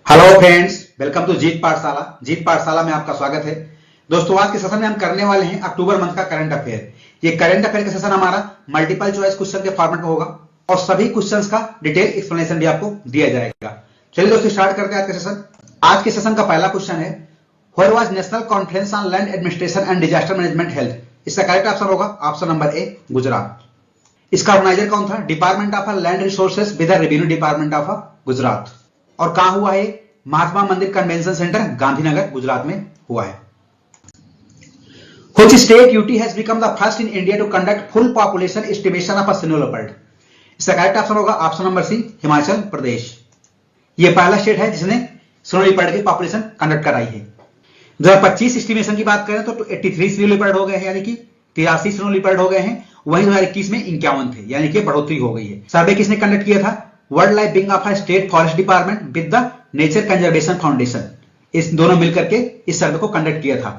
Hello friends, welcome to जीत पाठशाला। जीत पाठशाला में आपका स्वागत है। दोस्तों, आज के सेशन में हम करने वाले हैं अक्टूबर मंथ का करंट अफेयर। ये करंट अफेयर का सेशन हमारा मल्टीपल चॉइस क्वेश्चन के फॉर्मेट में होगा और सभी क्वेश्चंस का डिटेल एक्सप्लेनेशन भी आपको दिया जाएगा। चलिए दोस्तों, स्टार्ट करते हैं आज का सेशन। आज के सेशन का पहला क्वेश्चन है, where was national conference on land administration and disaster management health. इसका करेक्ट आंसर होगा ऑप्शन नंबर ए, गुजरात। इसका ऑर्गेनाइजर कौन था? Department of land resources with the revenue department of Gujarat. और कहां हुआ है? महात्मा मंदिर कन्वेंशन सेंटर, गांधीनगर, गुजरात में हुआ है। Which state UT has become the first in India to conduct full population estimation of a snow leopard? इसका करेक्ट आंसर होगा ऑप्शन नंबर सी, हिमाचल प्रदेश। यह पहला स्टेट है जिसने स्नो लेपर्ड की पॉपुलेशन कंडक्ट कराई है। 2025 एस्टिमेशन की बात करें तो 83 स्नो लेपर्ड हो गए हैं, यानी कि 83 स्नो लेपर्ड हो गए हैं। वहीं 2021 में 51 थे, यानी कि बढ़ोतरी हो गई है। सर्वे किसने कंडक्ट किया था? World life wing of state forest department with the nature conservation foundation. इस दोनों मिलकर के इस सर्वे को कंडक्ट किया था।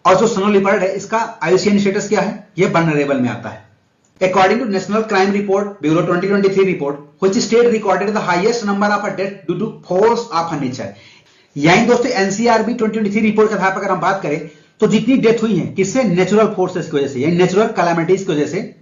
और जो स्नो लेपर्ड है, इसका आईयूसीएन स्टेटस क्या है? यह वल्नरेबल में आता है। According to National Crime Report Bureau 2023 report, which state recorded the highest number of death due to force of nature. यानी दोस्तों, एनसीआरबी 2023 रिपोर्ट के आधार पर अगर हम बात करें तो जितनी डेथ हुई है किससे? नेचुरल फोर्सेस की वजह से, यानी नेचुरल कैलामिटीज की वजह से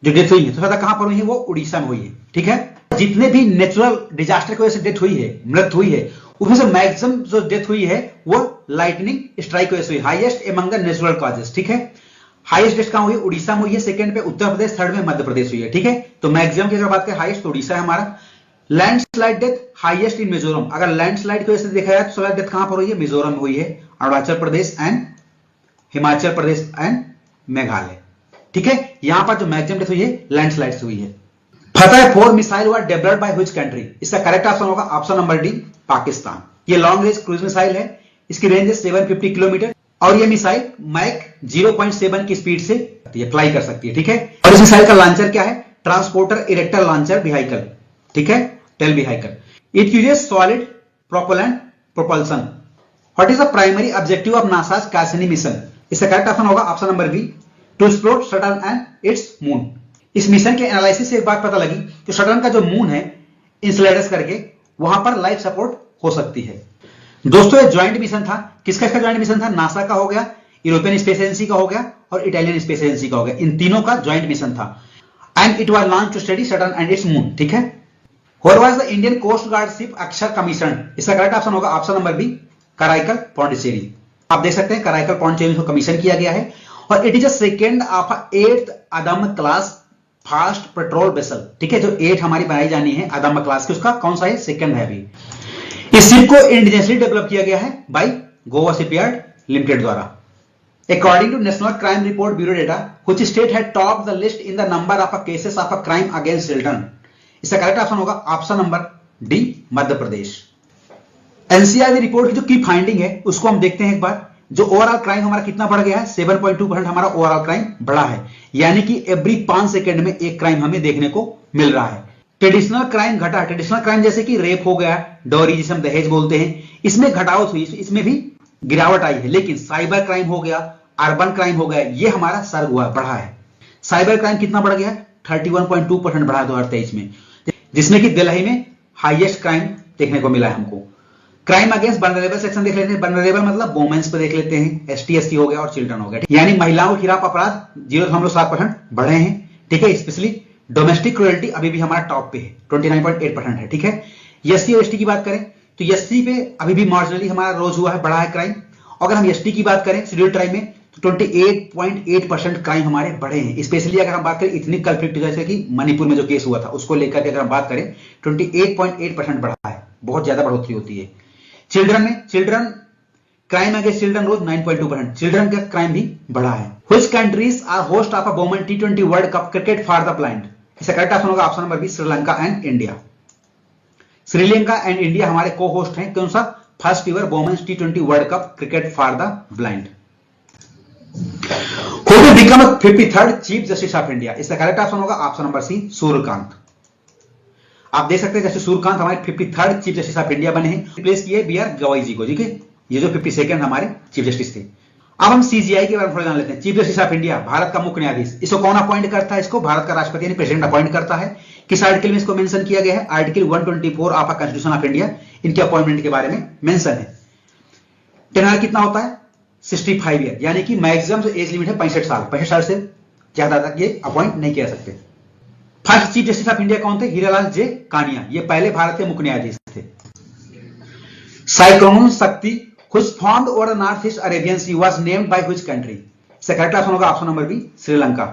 जो डेथ हुई है, तो ज्यादा कहां पर हुई है? वो उड़ीसा में हुई है। ठीक है, जितने भी नेचुरल डिजास्टर की वजह से डेथ हुई है, मृत्यु हुई है, उसमें से मैक्सिमम जो डेथ हुई है वो लाइटनिंग स्ट्राइक की वजह से हुई, highest among the natural causes. ठीक है, हाईएस्ट डेथ कहां हुई? उड़ीसा में हुई है। सेकंड पे उत्तर प्रदेश, थर्ड में मध्य प्रदेश हुई है। ठीक है, तो मैक्सिमम की अगर बात करें हाईएस्ट तो उड़ीसा है हमारा। Landslide death highest in Mizoram. अगर लैंडस्लाइड की वजह से देखा जाए तो सबसे डेथ कहां पर हुई है? मिजोरम में हुई है, अरुणाचल प्रदेश एंड हिमाचल प्रदेश एंड मेघालय। ठीक है, यहां पर जो मैक्सिमम डेथ हुई है लैंडस्लाइड से हुई है। फतेह 4 missile were developed by which country? इसका करेक्ट ऑप्शन होगा ऑप्शन नंबर डी, पाकिस्तान। ये लॉन्ग रेंज क्रूज मिसाइल है। इसकी रेंज है 750 किलोमीटर और ये मिसाइल मैक 0.7 की स्पीड से फ्लाई कर सकती है। ठीक है, और इस मिसाइल का लॉन्चर क्या है? Transporter erector launcher vehicle. ठीक है, TEL vehicle. It uses solid propellant propulsion. What is the primary objective of NASA's Cassini mission? इसका करेक्ट ऑप्शन होगा option number B, to explore Saturn and its moon. इस mission के analysis से एक बात पता लगी कि सैटर्न का जो मून है, इंसुलेटर्स करके वहां पर लाइफ सपोर्ट हो सकती है। दोस्तों, ये ज्वाइंट मिशन था। किसका इसका ज्वाइंट मिशन था? नासा का हो गया, यूरोपियन स्पेस एजेंसी का हो गया और इटालियन स्पेस एजेंसी का हो गया। इन तीनों का ज्वाइंट मिशन था and it was launch to study Saturn and its moon. ठीक है, where was the Indian coast Guard ship Akshar commission? इसका करेक्ट ऑप्शन होगा option number B, Karaikal Pondicherry. आप देख सकते हैं कराईकल पांडिचेरी को कमीशन किया गया है और it is a second of 8th Adam class fast patrol vessel. ठीक है, जो 8 हमारी बनाई जानी है अदम क्लास की, उसका कौन सा है? सेकंड है अभी। इस शिप को इंडिजिनियसली डेवलप किया गया है बाय गोवा शिपयार्ड लिमिटेड द्वारा। According to National Crime Report Bureau data, which state had top the list in the number of cases of a crime against children? इसका करेक्ट ऑप्शन होगा option number D, Madhya Pradesh. NCRB report की जो की finding है उसको हम देखते हैं एक बार। जो ओवरऑल क्राइम हमारा कितना बढ़ गया है? 7.2% हमारा ओवरऑल क्राइम बढ़ा है, यानी कि एवरी 5 सेकंड में एक क्राइम हमें देखने को मिल रहा है। ट्रेडिशनल क्राइम घटा। ट्रेडिशनल क्राइम जैसे कि रेप हो गया, डोरी जिसे हम दहेज बोलते हैं, इसमें घटावट हुई, इसमें भी गिरावट आई है। लेकिन साइबर क्राइम हो गया, अर्बन क्राइम हो गया, ये हमारा सर्ग हुआ, बढ़ा है। साइबर क्राइम कितना बढ़ गया? 31.2% बढ़ा 2023 में, जिसमें कि दिल्ली में हाईएस्ट क्राइम देखने को मिला है हमको। क्राइम अगेंस्ट वल्नरेबल सेक्शन देख लेते हैं। वल्नरेबल मतलब वुमेन्स पे देख लेते हैं, एसटी एससी हो गया और चिल्ड्रन हो गया, यानी महिलाओं के खिलाफ अपराध 0.7% बढ़े हैं। ठीक है, स्पेशली डोमेस्टिक क्रुएल्टी अभी भी हमारा टॉप पे है, 29.8% है। ठीक है, एससी और एसटी की बात करें तो एससी पे अभी भी मार्जिनली हमारा रोज हुआ है, बढ़ा है क्राइम। अगर हम एसटी की बात करें शेड्यूल ट्राइब में तो 28.8% क्राइम हमारे बढ़े हैं। स्पेशली अगर हम बात करें इथनिक कल्प्रिट, जैसे कि मणिपुर में जो केस हुआ था उसको लेकर के अगर हम बात करें 28.8% बढ़ा है, बहुत ज्यादा बढ़ोतरी होती है। चिल्ड्रन में, children crime against children rose 9.2%, children का क्राइम भी बढ़ा है। Which countries are host of a women T20 world cup cricket for the blind? इसका करेक्ट ऑप्शन होगा option number B, Sri Lanka and India. Sri Lanka and India हमारे को host हैं कौन सा? First ever women's T20 world cup cricket for the blind. Who will become 53rd chief justice of India? इसका correct option होगा option number सी, सूर्यकांत। आप देख सकते हैं जैसे सूर्यकांत हमारे 53rd chief justice of India बने हैं, रिप्लेस किए बी आर गवाई जी को। ठीक है, ये जो 52nd हमारे चीफ जस्टिस थे। अब हम सीजीआई के बारे में थोड़ा जान लेते हैं। Chief justice of India, Bharat का मुख्य न्यायाधीश, इसको कौन अपॉइंट करता है? इसको भारत का राष्ट्रपति यानी प्रेसिडेंट अपॉइंट करता है। किस आर्टिकल में इसको मेंशन किया गया है? Article 124 of constitution of India इनके अपॉइंटमेंट के बारे में मेंशन है। टेनर कितना होता है? 65 ईयर, यानी कि मैक्सिमम एज लिमिट है 65 साल। 65 साल से ज्यादा तक ये अपॉइंट नहीं किया सकते। First chief justice of India कौन थे? हीरालाल जे कानिया, ये पहले भारत के मुख्य न्यायाधीश थे। साइक्लोन शक्ति which formed over the northeast Arabian Sea was named by which country? इसका करेक्ट ऑप्शन होगा ऑप्शन नंबर बी, श्रीलंका।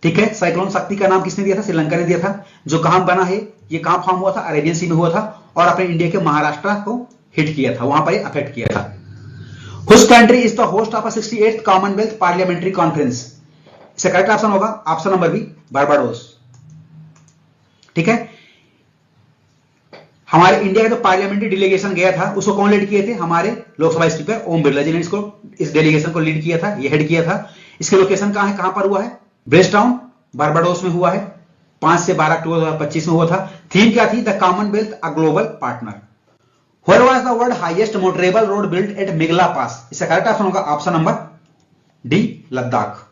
ठीक है, साइक्लोन शक्ति का नाम किसने दिया था? श्रीलंका ने दिया था। जो कहां बना है, ये कहां फॉर्म हुआ था? अरेबियन सी में हुआ था और अपने इंडिया के महाराष्ट्र को हिट किया था, वहां पर अफेक्ट किया था। Which country is the host of a 68th Commonwealth Parliamentary Conference? इसका करेक्ट ऑप्शन होगा ऑप्शन नंबर बी, बारबाडोस। ठीक है, हमारे इंडिया का जो पार्लियामेंट्री डेलीगेशन गया था उसको कौन लीड किए थे? हमारे लोकसभा स्पीकर ओम बिरला जी ने इसको, इस डेलीगेशन को लीड किया था, ये हेड किया था। इसके लोकेशन कहां है, कहां पर हुआ है? ब्रिजटाउन, बारबाडोस में हुआ है। 5 से 12 अक्टूबर 2025 में हुआ था। थीम क्या थी? The Commonwealth a global partner. Where was the world highest motorable road built at Migla pass? इसका करेक्ट ऑप्शन होगा ऑप्शन नंबर डी, लद्दाख।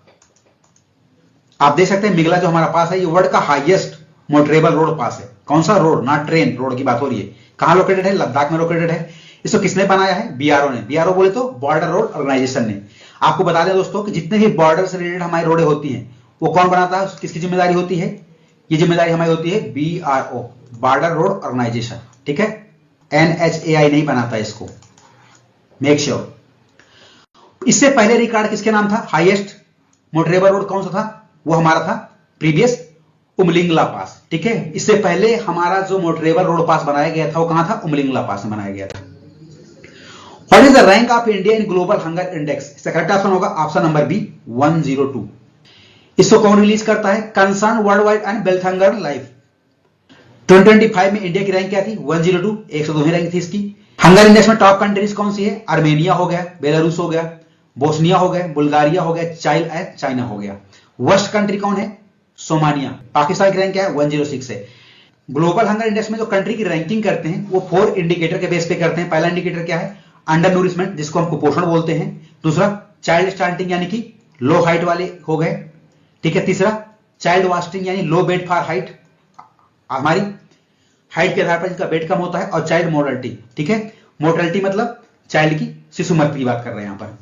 आप देख सकते हैं मिगला जो हमारा पास है, ये वर्ल्ड का हाईएस्ट मोटरेबल रोड पास है। कौन सा रोड? ना ट्रेन रोड की बात हो रही है। कहां लोकेटेड है? लद्दाख में लोकेटेड है। इसको किसने बनाया है? बीआरओ ने। बीआरओ बोले तो बॉर्डर रोड ऑर्गेनाइजेशन ने। आपको बता दें दोस्तों कि जितने भी बॉर्डर से रिलेटेड हमारी रोडें होती हैं वो कौन बनाता है, किसकी जिम्मेदारी होती है? ये जिम्मेदारी हमारी होती है बीआरओ, बॉर्डर रोड ऑर्गेनाइजेशन। ठीक है, एनएचएआई नहीं बनाता इसको, मेक श्योर। इससे पहले रिकॉर्ड किसके नाम था? हाईएस्ट मोटरेबल रोड कौन सा था? वो हमारा था प्रीवियस उमलिंगला पास। ठीक है, इससे पहले हमारा जो मोटरेबल रोड पास बनाया गया था वो कहां था? उमलिंगला पास में बनाया गया था। What is the rank of India in global hunger index? इसका करेक्ट ऑप्शन होगा ऑप्शन नंबर बी, 102। इसको कौन रिलीज करता है? Concern world wide and wealth hunger life. 2025 में इंडिया की रैंक क्या थी? 102, 102 रैंक थी इसकी। हंगर इंडेक्स में टॉप कंट्रीज कौन सी है? आर्मेनिया हो गया, बेलारूस हो गया, बोस्निया हो गया, बुल्गारिया हो गया, चाइना हो गया। वर्स्ट कंट्री कौन है? सोमानिया। पाकिस्तान की रैंक क्या है? 106 है। ग्लोबल हंगर इंडेक्स में जो कंट्री की रैंकिंग करते हैं वो 4 इंडिकेटर के बेस पे करते हैं। पहला इंडिकेटर क्या है? अंडर न्यूरिशमेंट, जिसको हम कुपोषण बोलते हैं। दूसरा चाइल्ड स्टंटिंग यानी कि लो हाइट वाले हो गए। ठीक है, तीसरा चाइल्ड वास्टिंग यानी लो बेड फॉर हाइट, हमारी हाइट के आधार पर जिसका बेड कम होता है। और चाइल्ड मोर्टलिटी। ठीक है, मोर्टलिटी मतलब चाइल्ड की शिशु मृत्यु की बात कर रहे हैं यहां पर।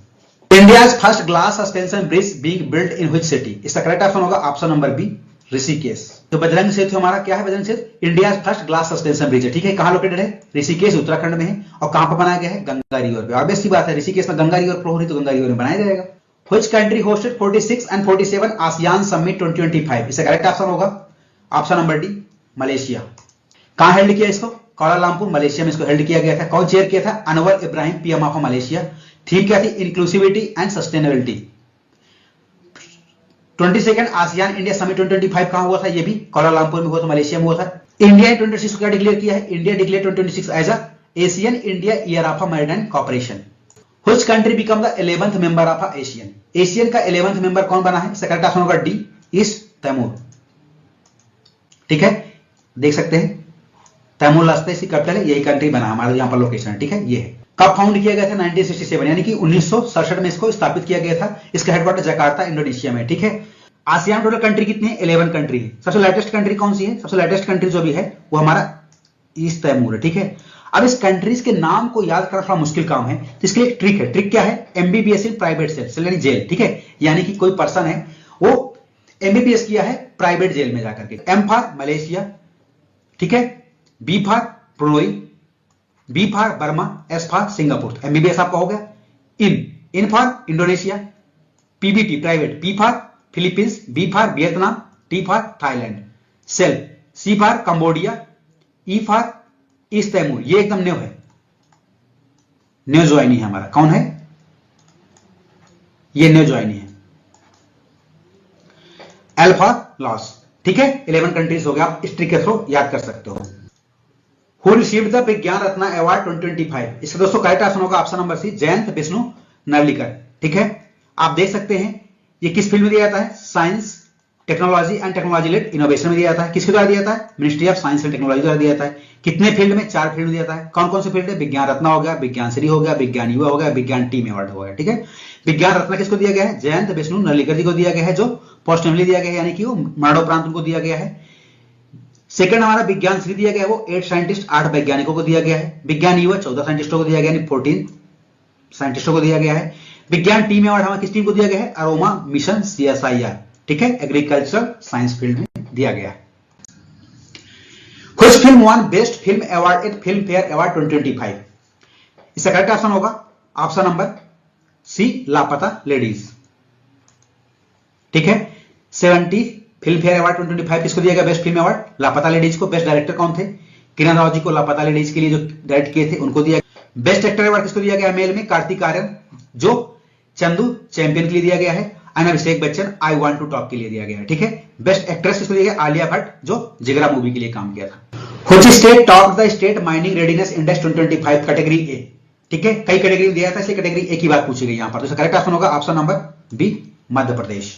India's first glass suspension bridge being built in which city? इसका करेक्ट ऑप्शन होगा ऑप्शन नंबर बी, ऋषिकेश। तो बजरंग सेतु हमारा क्या है? Bajrang Setu India's first glass suspension bridge है। ठीक है, कहां लोकेटेड है? ऋषिकेश, उत्तराखंड में है। और कहां पर बनाया गया है? गंगा रिवर पे। ऑब्वियस सी बात है, ऋषिकेश में गंगा रिवर फ्लो हो रही, तो गंगा रिवर में बनाया जाएगा। Which country hosted 46 and 47 ASEAN summit 2025? इसका करेक्ट ऑप्शन होगा ऑप्शन नंबर डी, मलेशिया। कहां हेल्ड किया इसको? कोलालमपुर, मलेशिया में इसको हेल्ड किया गया था। कौन चेयर किया था? Anwar Ibrahim, PM of Malaysia. Theme क्या थी? Inclusivity and sustainability. 22nd ASEAN India summit 2025 कहां हुआ था? ये भी कोलालमपुर में हुआ था, मलेशिया में हुआ था। इंडिया 2026 को क्या डिक्लेयर किया है? India declare 2026 as a ASEAN India year of maritime corporation. Which country become the 11th member of ASEAN? ASEAN का 11th मेंबर कौन बना है? करेक्ट ऑप्शन होगा डी, ईस्ट तैमूर। ठीक है, देख सकते हैं तैमूर लास्ता इसकी कैपिटल है, यही कंट्री बना हमारा, यहां पर लोकेशन है। ठीक है, ये है। कब फाउंड किया गया था? 1967 यानी कि 1967 में इसको स्थापित किया गया था। इसका हेडक्वार्टर जकार्ता, इंडोनेशिया में। ठीक है, आसियान टोटल कंट्री कितनी है? 11 कंट्री है। सबसे लेटेस्ट कंट्री कौन सी है? सबसे लेटेस्ट कंट्री जो भी है वो हमारा ईस्ट तैमूर है। ठीक है, अब इस कंट्रीज के नाम को याद करना थोड़ा मुश्किल काम है, तो इसके लिए एक ट्रिक है। ट्रिक क्या है? एमबीबीएस इन प्राइवेट सेल यानी जेल। ठीक है, यानी कि कोई पर्सन है वो एमबीबीएस किया है प्राइवेट जेल में जाकर के। एम फॉर मलेशिया, ठीक है, B for Brunei, B for Burma, S for Singapore. MBBS आपका हो गया। In for Indonesia, PBT private, P for Philippines, B for Vietnam, T for Thailand. Cell, C for Cambodia, E for East Timor. ये एकदम new है, new joinee है हमारा। कौन है ये? न्यू ज्वाइनी है। L for loss. ठीक है, 11 कंट्रीज हो गया, आप इस ट्रिक के थ्रू याद कर सकते हो। Who received the विज्ञान रत्न अवार्ड 2025? इसका दोस्तों करेक्ट ऑप्शन होगा option number C, Jayant Vishnu Narlikar. ठीक है, आप देख सकते हैं ये किस फील्ड में दिया जाता है? Science technology and technology led innovation में दिया जाता है। किसके द्वारा दिया जाता है? Ministry of science and technology द्वारा दिया जाता है। कितने फील्ड में? 4 फील्ड में दिया जाता है। कौन कौन से फील्ड है? विज्ञान रत्न हो गया, विज्ञान श्री हो गया, विज्ञान युवा हो गया, विज्ञान टीम अवार्ड हो गया। ठीक है, विज्ञान रत्न किसको दिया गया है? जयंत विष्णु नलिकर जी को दिया गया है, जो पोस्टमली दिया गया है, यानी कि वो मरणोपरांत उनको दिया गया है। सेकंड हमारा विज्ञान श्री दिया गया है, वो 8 साइंटिस्ट 8 वैज्ञानिकों को दिया गया है। विज्ञान युवा 14 साइंटिस्टों को दिया गया, यानी 14 साइंटिस्टों को दिया गया है। विज्ञान टीम अवार्ड हमारे किस टीम को दिया गया है? Aroma mission CSIR। ठीक है, एग्रीकल्चर साइंस फील्ड में दिया गया है। Which film won best film award eight film fair award 2025? इसका करेक्ट ऑप्शन होगा ऑप्शन नंबर सी, लापता लेडीज। ठीक है, 70 फिल्म फेयर अवार्ड 2025 किसको दिया गया बेस्ट फिल्म अवार्ड? लापता लेडीज को। बेस्ट डायरेक्टर कौन थे? किरण राव जी को लापता लेडीज के लिए जो डायरेक्ट किए थे उनको दिया। बेस्ट एक्टर अवार्ड किसको दिया गया मेल में? कार्तिक आर्यन, जो चंदू चैंपियन के लिए दिया गया है। And Abhishek Bachchan I want to talk के लिए दिया गया है। ठीक है, बेस्ट एक्ट्रेस किसको दिया गया? आलिया भट्ट, जो जिगरा मूवी के लिए काम किया था। Which state topped the state mining readiness index 2025 category A? ठीक है, कई कैटेगरी में दिया था, इसलिए कैटेगरी ए की बात पूछी गई यहां पर। तो इसका करेक्ट ऑप्शन होगा option number B, Madhya Pradesh.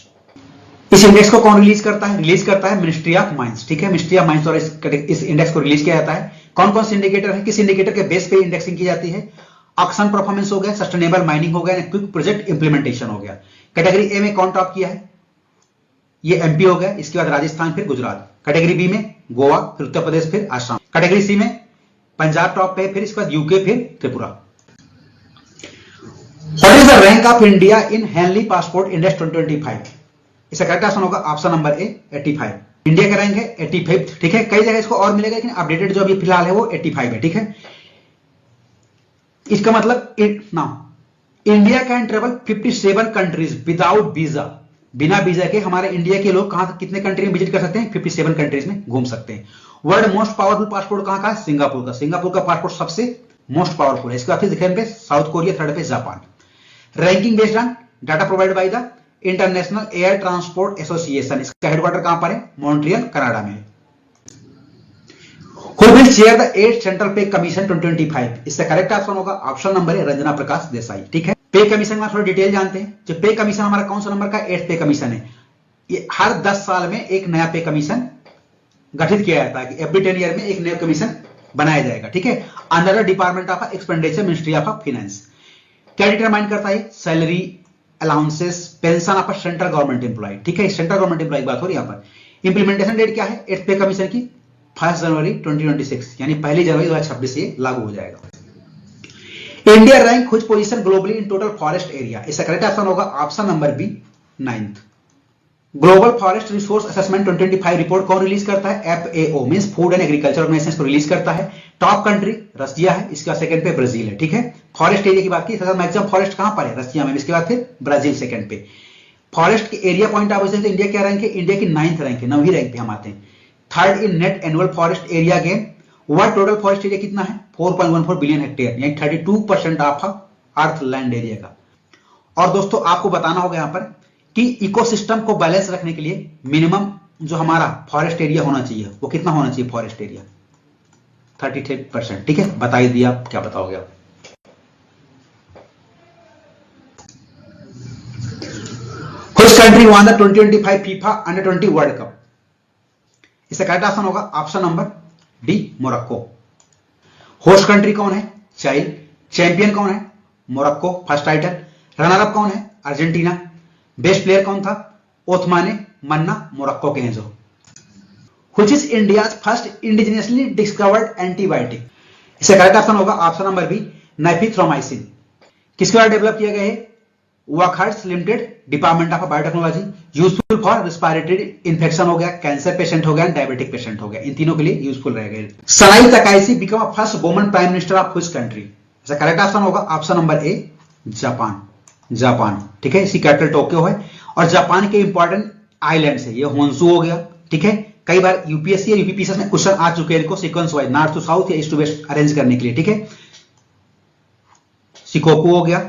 इस इंडेक्स को कौन रिलीज करता है? रिलीज करता है मिनिस्ट्री ऑफ माइंस। ठीक है, मिनिस्ट्री ऑफ माइंस द्वारा इस इंडेक्स को रिलीज किया जाता है। कौन कौन से इंडिकेटर है? किस इंडिकेटर के बेस पे इंडेक्सिंग की जाती है? ऑक्शन परफॉर्मेंस हो गया, सस्टेनेबल माइनिंग हो गया, क्विक प्रोजेक्ट इंप्लीमेंटेशन हो गया। कैटेगरी ए में कौन टॉप किया है? ये एमपी हो गया, इसके बाद राजस्थान, फिर गुजरात। कैटेगरी बी में गोवा, फिर उत्तर प्रदेश, फिर आसाम। कैटेगरी सी में पंजाब टॉप पे, फिर इसके बाद यूके, फिर Tripura. What is the rank of India in Henley passport index 2025? इसका करेक्ट ऑप्शन होगा ऑप्शन नंबर ए, 85। इंडिया का रैंक है 85। ठीक है, कई जगह इसको और मिलेगा, लेकिन अपडेटेड जो अभी फिलहाल है वो 85 है। ठीक है, इसका मतलब India can travel 57 countries without visa. बिना वीजा के हमारे इंडिया के लोग कहां कितने कंट्री में विजिट कर सकते हैं? 57 कंट्रीज में घूम सकते हैं। वर्ल्ड मोस्ट पावरफुल पासपोर्ट कहां का? सिंगापुर का। सिंगापुर का पासपोर्ट सबसे मोस्ट पावरफुल है। इसके बाद सेकंड पे साउथ कोरिया, थर्ड पे Japan. Ranking based on data provide by the international air transport association. इसका हेडक्वार्टर कहां पर है? मॉन्ट्रियल, कनाडा में। Who will chair the 8th central पे कमीशन 2025? इसका करेक्ट ऑप्शन होगा ऑप्शन नंबर है रंजना प्रकाश देसाई। ठीक है, पे कमीशन में थोड़ा डिटेल जानते हैं। जो पे कमीशन हमारा कौन सा नंबर का? 8th पे कमीशन है। ये हर 10 साल में एक नया पे कमीशन गठित किया जाता है कि एवरी 10 ईयर में एक नया कमीशन बनाया जाएगा। ठीक है, under the department of expenditure, ministry of finance. क्या डिटरमाइन करता है? Salary, allowances, pension of central government employ. ठीक है, सेंट्रल गवर्नमेंट एम्प्लॉय की बात हो रही है यहां पर। इंप्लीमेंटेशन डेट क्या है 8th पे कमीशन की? 1 जनवरी 2026, यानी 1 जनवरी 2026 से लागू हो जाएगा। India rank which position globally in total forest area? इसका करेक्ट ऑप्शन होगा option number B, 9th। Global forest resource assessment 2025 report कौन रिलीज करता है? FAO means food and agriculture organization को रिलीज करता है। टॉप कंट्री रसिया है, इसके बाद सेकंड पे ब्राजील है। ठीक है, फॉरेस्ट एरिया की बात की, सबसे मैक्सिमम फॉरेस्ट कहां पर है? रसिया में, इसके बाद फिर ब्राजील सेकंड पे। फॉरेस्ट के एरिया पॉइंट ऑफ व्यू से इंडिया क्या रैंक है? इंडिया की 9th रैंक है, 9वीं रैंक पे हम आते हैं। Third in net annual forest area gain. World total forest area कितना है? 4.14 बिलियन हेक्टेयर, यानी 32% ऑफ अर्थ लैंड एरिया का। और दोस्तों आपको बताना होगा यहां पर कि इकोसिस्टम को बैलेंस रखने के लिए मिनिमम जो हमारा फॉरेस्ट एरिया होना चाहिए वो कितना होना चाहिए? Forest area 33%। ठीक है, बता ही दिया, क्या बताओगे आप? Which country won the 2025 FIFA Under-20 world cup? इसका करेक्ट ऑप्शन होगा option number D, Morocco. Host country कौन है? चाइल्ड। चैंपियन कौन है? Morocco, first title. Runner up कौन है? अर्जेंटीना। बेस्ट प्लेयर कौन था? ओथमाने मन्ना, मोरक्को के हैं जो। Which is India's first indigenously discovered antibiotic? इसका करेक्ट ऑप्शन होगा ऑप्शन नंबर बी, नाइफिथ्रोमाइसिन। किसके द्वारा डेवलप किया गया है? Wockhardt limited, department of biotechnology. Useful for respiratory infection हो गया, कैंसर पेशेंट हो गया, डायबिटिक पेशेंट हो गया, इन तीनों के लिए यूजफुल रहेगा। Sanae Takaichi become first woman prime minister of which country? इसका करेक्ट ऑप्शन होगा option number A, Japan. Japan, ठीक है, इसकी कैपिटल टोक्यो है। और जापान के इंपॉर्टेंट आइलैंड है, ये होन्सू हो गया। ठीक है, कई बार यूपीएससी या यूपीपीएससी में क्वेश्चन आ चुके हैं इनको sequence wise, north to south या ईस्ट टू वेस्ट अरेंज करने के लिए। ठीक है, शिकोकू हो गया,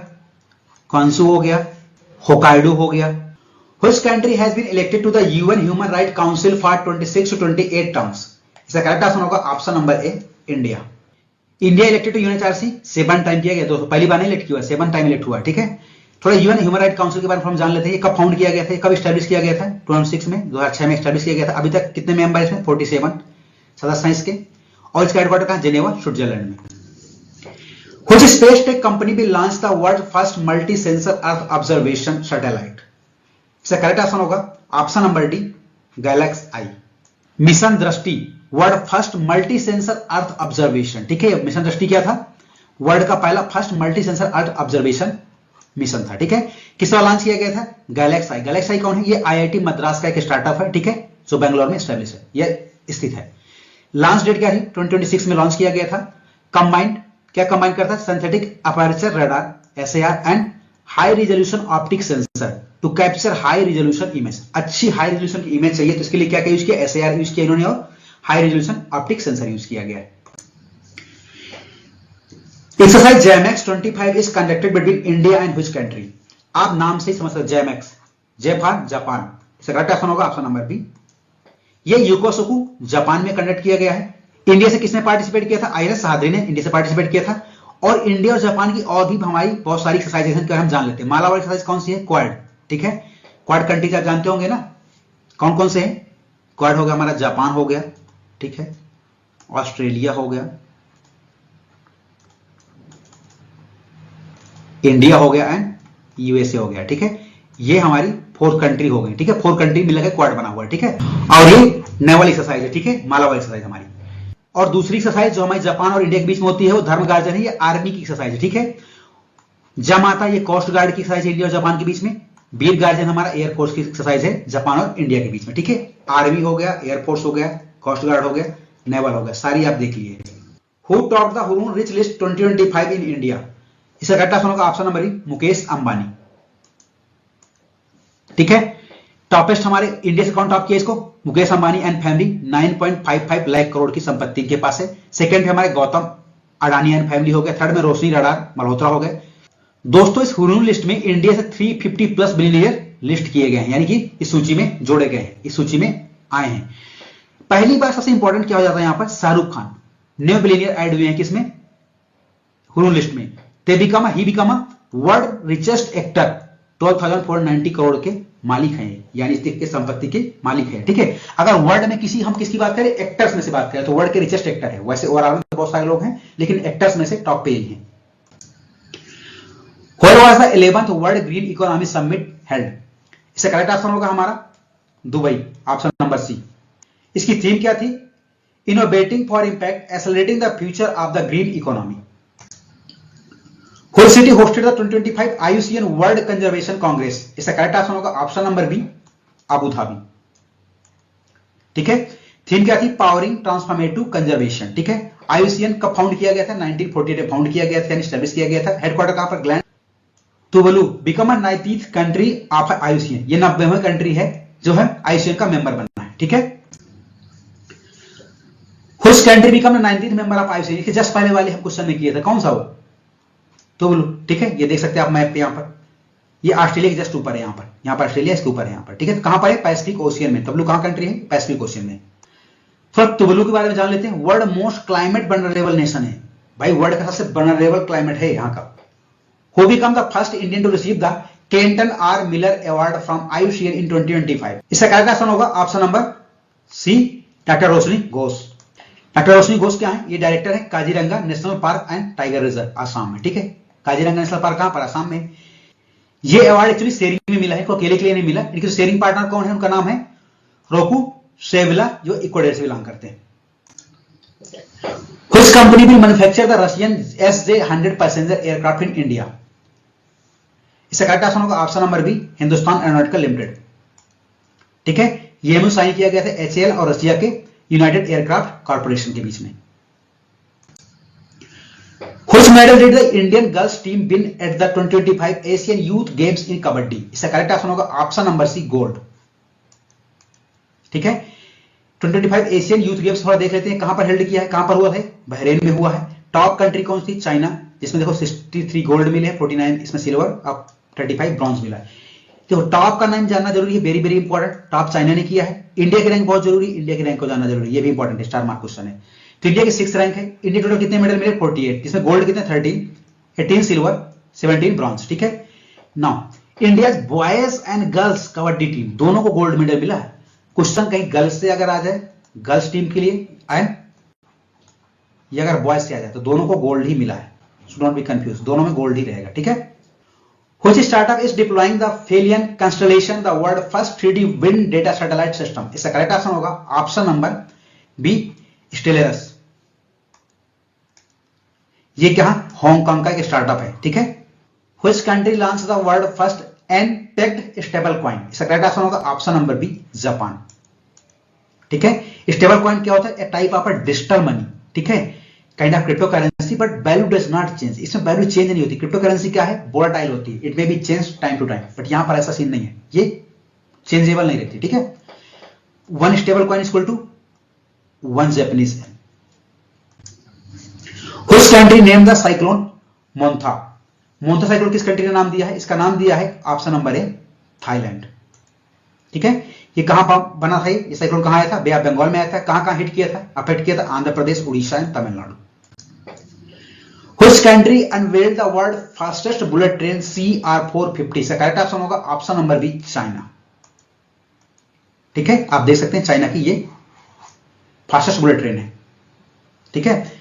कांसू हो गया, होकाइडो हो गया। Which country has been elected to the UN Human Rights Council for 26 to 28 terms? इसका करेक्ट ऑप्शन होगा option number A, India. India elected to UNHRC 7 time किया गया दोस्तों, पहली बार नहीं इलेक्ट किया, 7 टाइम इलेक्ट हुआ। ठीक है, थोड़ा यूएन ह्यूमन राइट काउंसिल के बारे में हम जान लेते हैं। ये कब फाउंड किया गया था, कब स्टैब्लिश किया गया था? 2006 में, 2006 में स्टैब्लिश किया गया था। अभी तक कितने मेंबर इसमें? 47 सदस्य हैं इसके। और इसका हेडक्वार्टर कहां? जेनेवा, स्विट्जरलैंड में। Which space tech company will launch the world first multi-sensor Earth observation satellite? इसका करेक्ट ऑप्शन होगा ऑप्शन नंबर डी, गैलेक्स आई। मिशन दृष्टि world first multi sensor earth observation, ठीक है। मिशन दृष्टि क्या था? वर्ल्ड का पहला first multi sensor earth observation mission था, ठीक है। किस तरह लॉन्च किया गया था? गैलेक्स आई। गैलेक्स आई कौन है? ये आईआईटी मद्रास का एक स्टार्टअप है, ठीक है, जो बेंगलोर में स्टैब्लिश है, यह स्थित है। लॉन्च डेट क्या थी? 2026 में लॉन्च किया गया था। कंबाइंड क्या कंबाइन करता है? Synthetic aperture radar SAR and high resolution optic sensor to capture high resolution image. अच्छी हाई रिजोल्यूशन की इमेज चाहिए तो इसके लिए क्या यूज किया? एसएआर यूज किया इन्होंने और high resolution optic sensor use किया गया है। Exercise JIMEX 25 is conducted between India and which country? आप नाम से ही समझ सकते, जेमैक्स, जे फॉर जापान। इसका करेक्ट ऑप्शन होगा ऑप्शन नंबर बी। ये योकोसुकू जापान में कंडक्ट किया गया है। इंडिया से किसने पार्टिसिपेट किया था? आईएनएस सह्याद्री ने इंडिया से पार्टिसिपेट किया था। और इंडिया और जापान की और भी हमारी बहुत सारी एक्सरसाइजेशन के हम जान लेते हैं। मालाबार एक्सरसाइज कौन सी है? क्वाड, ठीक है। क्वाड कंट्रीज आप जानते होंगे ना, कौन कौन से हैं? क्वाड हो गया हमारा, जापान हो गया, ठीक है, ऑस्ट्रेलिया हो गया, इंडिया हो गया एंड यूएसए हो गया, ठीक है। ये हमारी 4 कंट्री हो गई, ठीक है। 4 कंट्री मिलकर क्वाड बना हुआ है, ठीक है। और ये नेवल एक्सरसाइज है, ठीक है, मालाबार एक्सरसाइज हमारी। और दूसरी एक्सरसाइज जो हमारी जापान और इंडिया के बीच में होती है वो धर्म गार्जन है, ये आर्मी की एक्सरसाइज है, ठीक है। जमाता ये कोस्ट गार्ड की एक्सरसाइज है इंडिया और जापान के बीच में। वीर गार्जन हमारा एयरफोर्स की एक्सरसाइज है जापान और इंडिया के बीच में, ठीक है। आर्मी हो गया, एयरफोर्स हो गया, कोस्ट गार्ड हो गया, नेवल हो गया, सारी आप देख लिए। Who top the Hurun rich list 2025 in India? इसका करेक्ट आंसर होगा option number B, Mukesh Ambani, ठीक है। टॉपेस्ट हमारे इंडिया से कौन टॉप किया इसको? मुकेश अंबानी एंड फैमिली, 9.55 लाख करोड़ की संपत्ति के पास है। सेकंड है हमारे गौतम अडानी एंड फैमिली हो गया। थर्ड में रोशनी रडार मल्होत्रा हो गए। दोस्तों इस हुरून लिस्ट में इंडिया से 350 प्लस बिलियनियर लिस्ट किए गए हैं, यानी कि इस सूची में जोड़े गए हैं, इस सूची में आए हैं। पहली बार सबसे इंपॉर्टेंट क्या हो जाता है यहां पर? Shahrukh Khan new billionaire add हुए हैं किसमें? हुरून लिस्ट में। He become world richest actor, 12,490 crore के मालिक हैं, यानी इस के संपत्ति के मालिक हैं, ठीक है। अगर वर्ल्ड में हम किसकी बात करें? एक्टर्स में से बात करें तो वर्ल्ड के रिचेस्ट एक्टर है। वैसे ओवरऑल में बहुत सारे लोग हैं, लेकिन एक्टर्स में से टॉप पे ही हैं। Where was the 11th world green economy summit held? इसका करेक्ट आंसर होगा हमारा दुबई, ऑप्शन नंबर सी। इसकी थीम क्या थी? Innovating for impact, accelerating the future of the green economy. Which city hosted the 2025 IUCN world conservation congress? इसका correct answer होगा option number B, Abu Dhabi, ठीक है। Theme क्या थी? पावरिंग ट्रांसफॉर्मेटिव कंजर्वेशन, ठीक है। आईयूसीएन कब फाउंड किया गया था? 1948 में फाउंड किया गया था, यानी एस्टैब्लिश किया गया था। हेडक्वार्टर कहां पर? Gland Tuvalu. Become 90th country of IUCN, ये 90वें कंट्री है जो है आईयूसीएन का मेंबर बनना है, ठीक है। Which country become the 90th member of IUCN? Just पहले वाले हम क्वेश्चन में किए थे, कौन सा वो? तो बोलो, ठीक है। ये देख सकते हैं आप मैप पे, यहां पर ये ऑस्ट्रेलिया के जस्ट ऊपर है, यहां पर ऑस्ट्रेलिया इसके ऊपर है, यहां पर, ठीक है। तो कहां पर है? पैसिफिक ओशियन में। तुवलू कहां कंट्री है? पैसिफिक ओशियन में। थोड़ा तुवलू के बारे में जान लेते हैं। World most climate vulnerable nation है भाई, वर्ल्ड का सबसे वल्नरेबल क्लाइमेट है यहां का। Who become the first Indian to receive the Kenton R Miller award from IUCN in 2025? इसका करेक्ट आंसर होगा option number C, doctor Roshni Ghosh. Doctor Roshni Ghosh क्या है? ये डायरेक्टर है Kaziranga national park and tiger reserve, Assam में, ठीक है। काजीरंगा नेशनल पार्क कहां पर? आसाम में। ये अवार्ड एक्चुअली शेयरिंग में मिला है, कोई अकेले के लिए नहीं मिला। इनके शेयरिंग पार्टनर कौन है? उनका नाम है रोकू शेवला, जो इक्वाडोर से बिलोंग करते हैं। Which company will manufacture the Russian SJ-100 passenger aircraft in India? इसका करेक्ट आंसर होगा option number B, Hindustan aeronautical limited, ठीक है। ये साइन किया गया था एचएएल और रशिया के यूनाइटेड एयरक्राफ्ट कॉर्पोरेशन के बीच में। Which medal did the Indian girls team win at the 2025 Asian Youth Games in kabaddi? इसका करेक्ट आंसर होगा ऑप्शन नंबर सी, गोल्ड, ठीक है। 2025 एशियन यूथ गेम्स थोड़ा देख लेते हैं, कहां पर हेल्ड किया है, कहां पर हुआ है? बहरीन में हुआ है। टॉप कंट्री कौन सी? चाइना, जिसमें देखो 63 गोल्ड मिले हैं, 49 इसमें सिल्वर और 35 ब्रॉन्ज मिला है। देखो टॉप का नाम जानना जरूरी है, very very important. Top China ने किया है। इंडिया की रैंक बहुत जरूरी, इंडिया की रैंक को जानना जरूरी है, ये भी इंपॉर्टेंट है, स्टार मार्क क्वेश्चन है। तो इंडिया की 6th रैंक है। इंडिया टोटल कितने मेडल मिले? 48, जिसमें गोल्ड कितने? 13, 18 सिल्वर, 17 ब्रॉन्ज, ठीक है। Now India boys and girls kabaddi team दोनों को गोल्ड मेडल मिला है। क्वेश्चन कहीं गर्ल्स से अगर आ जाए, गर्ल्स टीम के लिए एंड ये अगर बॉयज से आ जाए तो दोनों को गोल्ड ही मिला है। सो डोंट बी कंफ्यूज, दोनों में गोल्ड ही रहेगा, ठीक है। Which startup is deploying the Phalian constellation, the world first 3D wind data satellite system? इसका करेक्ट ऑप्शन होगा ऑप्शन नंबर बी, स्टेलेरस। ये क्या हांगकांग का एक स्टार्टअप है, ठीक है। Which country launched the world first n-pegged stable coin? इसका करेक्ट ऑप्शन होगा ऑप्शन नंबर बी, जापान, ठीक है। स्टेबल कॉइन क्या होता है? A type of digital money, ठीक है, kind of crypto currency, but value does not change. इसमें वैल्यू चेंज नहीं होती। क्रिप्टो करेंसी क्या है? वोलेटाइल होती है, it may be change time to time, but यहां पर ऐसा सीन नहीं है, ये चेंजेबल नहीं रहती, ठीक है। One stable coin equal to one Japanese yen. Which country name the cyclone Montha? Montha cyclone किस कंट्री ने नाम दिया है? इसका नाम दिया है ऑप्शन नंबर ए, थाईलैंड, ठीक है। ये कहां पर बना था? ये साइक्लोन कहां आया था? बे ऑफ बंगाल में आया था। कहां कहां हिट किया था? अफेक्ट किया था Andhra Pradesh, Orissa and Tamil Nadu. Which country unveiled the world fastest bullet train CR450? से करेक्ट ऑप्शन होगा ऑप्शन नंबर बी, चाइना, ठीक है। आप देख सकते हैं चाइना की ये फास्टेस्ट बुलेट ट्रेन है, ठीक है।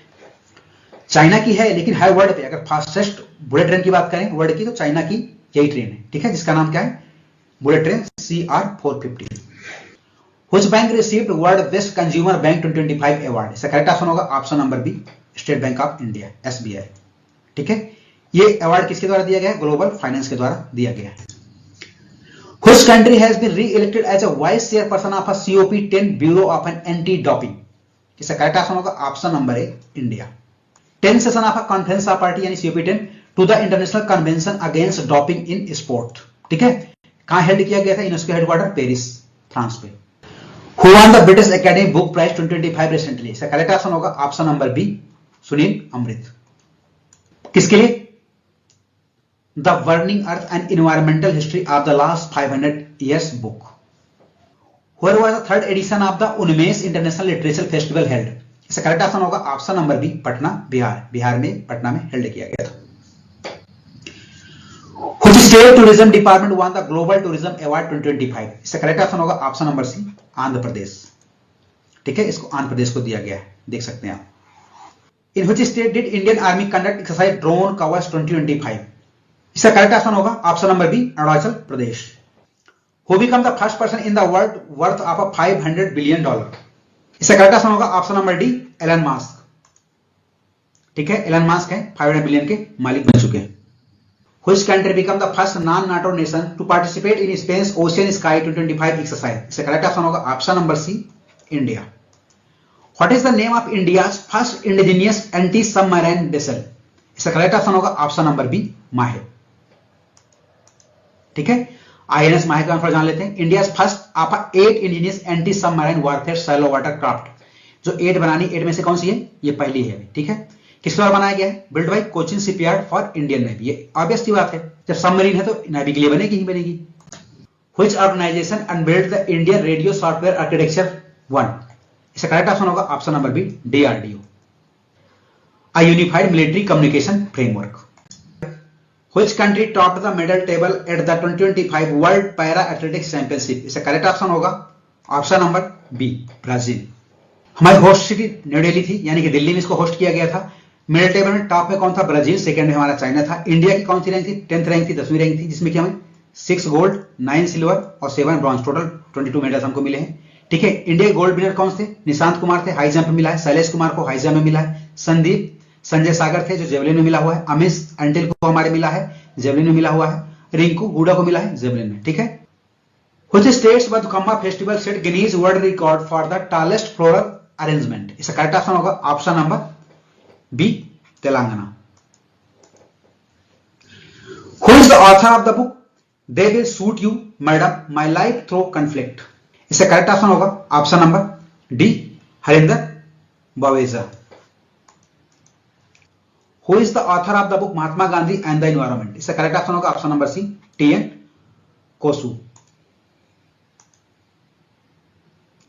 चाइना की है लेकिन है वर्ल्ड पे, अगर फास्टेस्ट बुलेट ट्रेन की बात करें वर्ल्ड की तो चाइना की यही ट्रेन है, ठीक है, जिसका नाम क्या है? Bullet train CR450। Which bank received World Best Consumer Bank 2025 award? इसका करेक्ट ऑप्शन होगा option number B, state bank of India, SBI, ठीक है। ये अवार्ड किसके द्वारा दिया गया है? ग्लोबल फाइनेंस के द्वारा दिया गया है। Which country has been re-elected as a vice chairperson of a COP10 Bureau of an Anti-Doping? इसका करेक्ट ऑप्शन होगा option number A, India. 10th session of a conference of party यानी COP10 to the international convention against doping in sport, ठीक है। कहां held किया गया था? UNESCO headquarter Paris, France पे। Who won the British Academy Book Prize 2025 recently? इसका correct option होगा option number B, Sunil Amrith. किसके लिए? The burning earth and environmental history of the last 500 years book. Where was the third edition of the Unmesh international literature festival held? इसका correct option होगा option number B, Patna, Bihar. Bihar में पटना में held किया गया था। Which state tourism department won the Global Tourism Award 2025? इसका correct option होगा option number सी, आंध्र प्रदेश, ठीक है। इसको आंध्र प्रदेश को दिया गया है, देख सकते हैं आप। In which state did Indian Army conduct exercise Drone Kavach 2025? इसका करेक्ट ऑप्शन होगा option number B, Arunachal Pradesh. Who became the first person in the world worth of a $500 billion? इसका करेक्ट ऑप्शन होगा option number D, Elon Musk, ठीक है। Elon mask है 500 billion के मालिक बन चुके हैं। Which country became the first non-NATO nation to participate in Space Ocean Sky 2025 exercise? इसका करेक्ट ऑप्शन होगा option number C, India. What is the name of India's first indigenous anti-submarine vessel? इसका correct option होगा option number B, माहे, ठीक है। INS माहे का answer जान लेते हैं। India first of 8 indigenous anti submarine warfare shallow water craft, जो 8 बनानी, 8 में से कौन सी है? ये पहली है, ठीक है। किस द्वारा बनाया गया है? Build by Cochin shipyard for Indian navy. ये ऑब्वियस सी बात है, जब सबमरीन है तो नेवी के लिए बनेगी ही बनेगी। Which organization unveiled the Indian Radio Software Architecture 1? इसका करेक्ट ऑप्शन होगा option number B, DRDO, A Unified Military Communication Framework. Which country topped the medal table at the 2025 World Para Athletics Championship? इसका correct option होगा option number B, Brazil. हमारी host city new Delhi थी, यानी कि दिल्ली में इसको host किया गया था। मेडल टेबल में टॉप में कौन था? ब्राजील। सेकंड में हमारा चाइना था। इंडिया की कौन सी रैंक थी? 10th रैंक थी, 10वीं रैंक थी, जिसमें कि हमें 6 गोल्ड, 9 सिल्वर और 7 ब्रॉन्ज, टोटल 22 मेडल्स हमको मिले हैं, ठीक है। इंडिया के गोल्ड विनर कौन थे? निशांत कुमार थे, हाई जंप में मिला है। शैलेश कुमार को हाई जंप में मिला है। संदीप संजय सागर थे जो जेवलिन में मिला हुआ है। अमिश अंटिल को हमारे मिला है, जेवलिन में मिला हुआ है। रिंकू हुडा को मिला है जेवलिन में, ठीक है। Which states Bathukamma festival set Guinness world record for the tallest floral arrangement? इसका करेक्ट ऑप्शन होगा option number B, Telangana. Who is the author of the book They Will Shoot You, Madam, My Life Through Conflict? इसका correct option होगा option number D, Harinder Baweja. Who is the author of the book Mahatma Gandhi and the environment? इसका correct option होगा option number C, TN Khoshoo.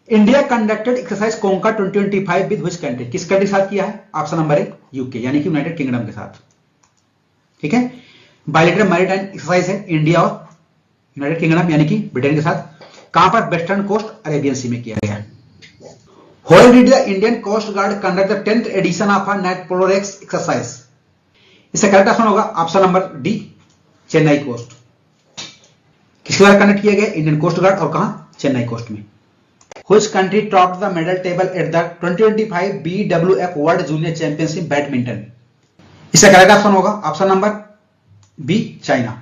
India conducted exercise Konkan 2025 with which country? किस country के साथ किया है? Option number ए, UK, यानी कि यूनाइटेड किंगडम के साथ, ठीक है। बायलैटरल मैरीटाइम एक्सरसाइज है इंडिया और यूनाइटेड किंगडम यानी कि ब्रिटेन के साथ। कहां पर? वेस्टर्न कोस्ट अरेबियन सी में किया गया है। Where did the Indian Coast Guard conduct the 10th edition of a NATPOLARX exercise? इसका करेक्ट ऑप्शन होगा option number D, Chennai coast. किसके द्वारा कंडक्ट किया गया? Indian coast guard. और कहां? चेन्नई कोस्ट में। Which country topped the medal table at the 2025 BWF World Junior Championship बैडमिंटन? इसका करेक्ट ऑप्शन होगा option number B, China.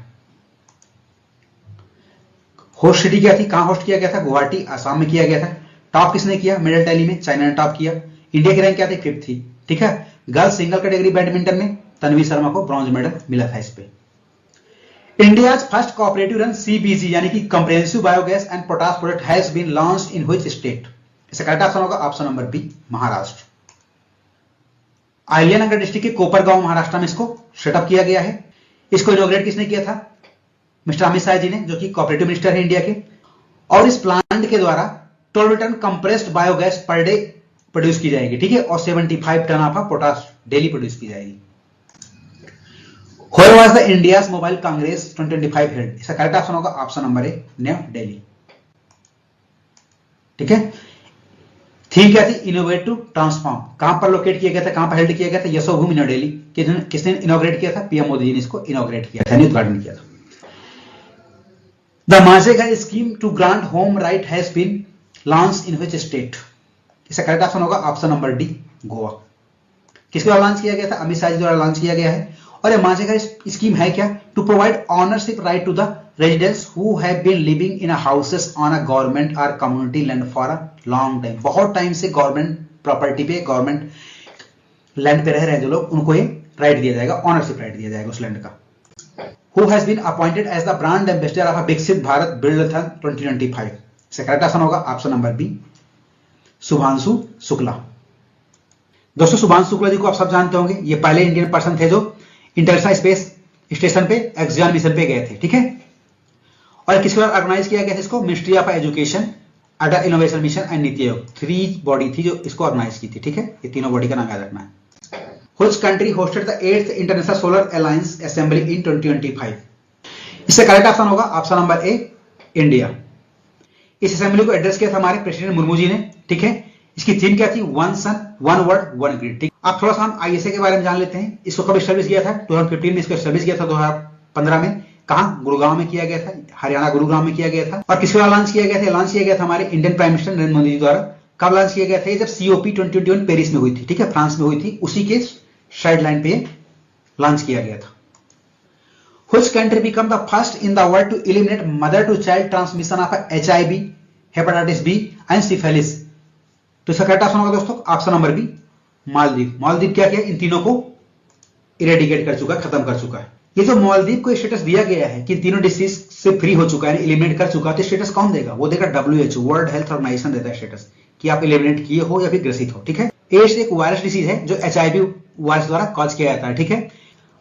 Host city क्या थी? कहां होस्ट किया गया था? गुवाहाटी, आसाम में किया गया था। टॉप किसने किया? मेडल टैली में चाइना ने टॉप किया। इंडिया की रैंक क्या थी? 5th थी। ठीक है। गर्ल्स सिंगल कैटेगरी बैडमिंटन में तन्वी शर्मा को ब्रॉन्ज मेडल मिला था इस पे। India first cooperative run CBG यानी कि comprehensive biogas and potash project has been launched in which state? इसका करेक्ट ऑप्शन होगा option number B, Maharashtra. Ahilyanagar district के कोपरगांव महाराष्ट्र में इसको सेटअप किया गया है। इसको इनॉग्रेट किसने किया था? मिस्टर अमित शाह जी ने, जो कि कोऑपरेटिव मिनिस्टर है इंडिया के। और इस प्लांट के द्वारा 12 ton compressed biogas per day produce की जाएगी। ठीक है। और 75 ton of potash daily produce की जाएगी। Where was the India's Mobile Congress 2025 held? इसका करेक्ट ऑप्शन होगा option number A, new Delhi. ठीक है। थीम क्या थी? Innovate to transform. कहां पर लोकेट किया गया था? कहां पर हेल्ड किया गया था? यशोभूमि न्यू दिल्ली। किसने इनोग्रेट किया था? पीएम मोदी जी ने इसको इनोग्रेट किया था, उद्घाटन किया था। The Majhe Ghar scheme to grant home right has been launch in which state? इसका करेक्ट ऑप्शन होगा ऑप्शन नंबर डी, गोवा। किसके द्वारा लॉन्च किया गया था? अमित शाह जी द्वारा लॉन्च किया गया है। और ये मांझेघर स्कीम है क्या? To provide ownership right to the residents who have been living in houses on a government और community land for a long time. बहुत टाइम से गवर्नमेंट प्रॉपर्टी पे, गवर्नमेंट लैंड पे रह रहे हैं जो लोग, उनको ये राइट दिया जाएगा, ऑनरशिप राइट दिया जाएगा उस लैंड का। Who has been appointed as the brand ambassador of a विकसित भारत बिल्डथन 2025? इसका करेक्ट ऑप्शन होगा option number B, Shubhanshu Shukla. दोस्तों शुभांशु शुक्ला जी को आप सब जानते होंगे। ये पहले इंडियन पर्सन थे जो इंटरनेशनल स्पेस स्टेशन पे एक्सजान मिशन पे गए थे। ठीक है। और किसके द्वारा ऑर्गेनाइज किया गया था इसको? Ministry of education, Atal innovation mission and NITI Aayog. 3 body थी जो इसको ऑर्गेनाइज की थी। ठीक है। ये तीनों बॉडी का नाम याद रखना है। Which country hosted the 8th International Solar Alliance Assembly in 2025? इससे करेक्ट ऑप्शन होगा ऑप्शन नंबर ए, इंडिया। इस असेंबली को एड्रेस किया था हमारे प्रेसिडेंट मुर्मू जी ने। ठीक है। इसकी थीम क्या थी? One sun one world one grid. ठीक। अब थोड़ा सा हम आईएसए के बारे में जान लेते हैं। इसको कब एस्टेब्लिश किया था? 2015 में इसको एस्टेब्लिश किया था। 2015 में कहां? गुरुगांव में किया गया था, हरियाणा गुरुग्राम में किया गया था। और किसके द्वारा लॉन्च किया गया था? लॉन्च किया गया था हमारे Indian prime minister Narendra Modi ji द्वारा। कब लॉन्च किया गया था? जब COP 2021 पेरिस में हुई थी। ठीक है। फ्रांस में हुई थी। उसी के साइड लाइन पे लॉन्च किया गया था। Which country became the first in the world to eliminate mother to child transmission of HIV, hepatitis B and syphilis? तो इसका करेक्ट ऑप्शन होगा दोस्तों option number B, Maldives. Maldives क्या किया? इन तीनों को इरेडिकेट कर चुका है, खत्म कर चुका है। ये जो मालदीव को स्टेटस दिया गया है कि तीनों डिसीज से फ्री हो चुका है, एलिमिनेट कर चुका है, तो स्टेटस कौन देगा? वो देगा WHO, वर्ल्ड हेल्थ ऑर्गेनाइजेशन देता है स्टेटस कि आप एलिमिनेट किए हो या फिर ग्रसित हो। ठीक है। एड्स एक वायरस डिसीज है जो HIV वायरस द्वारा कॉज किया जाता है। ठीक है।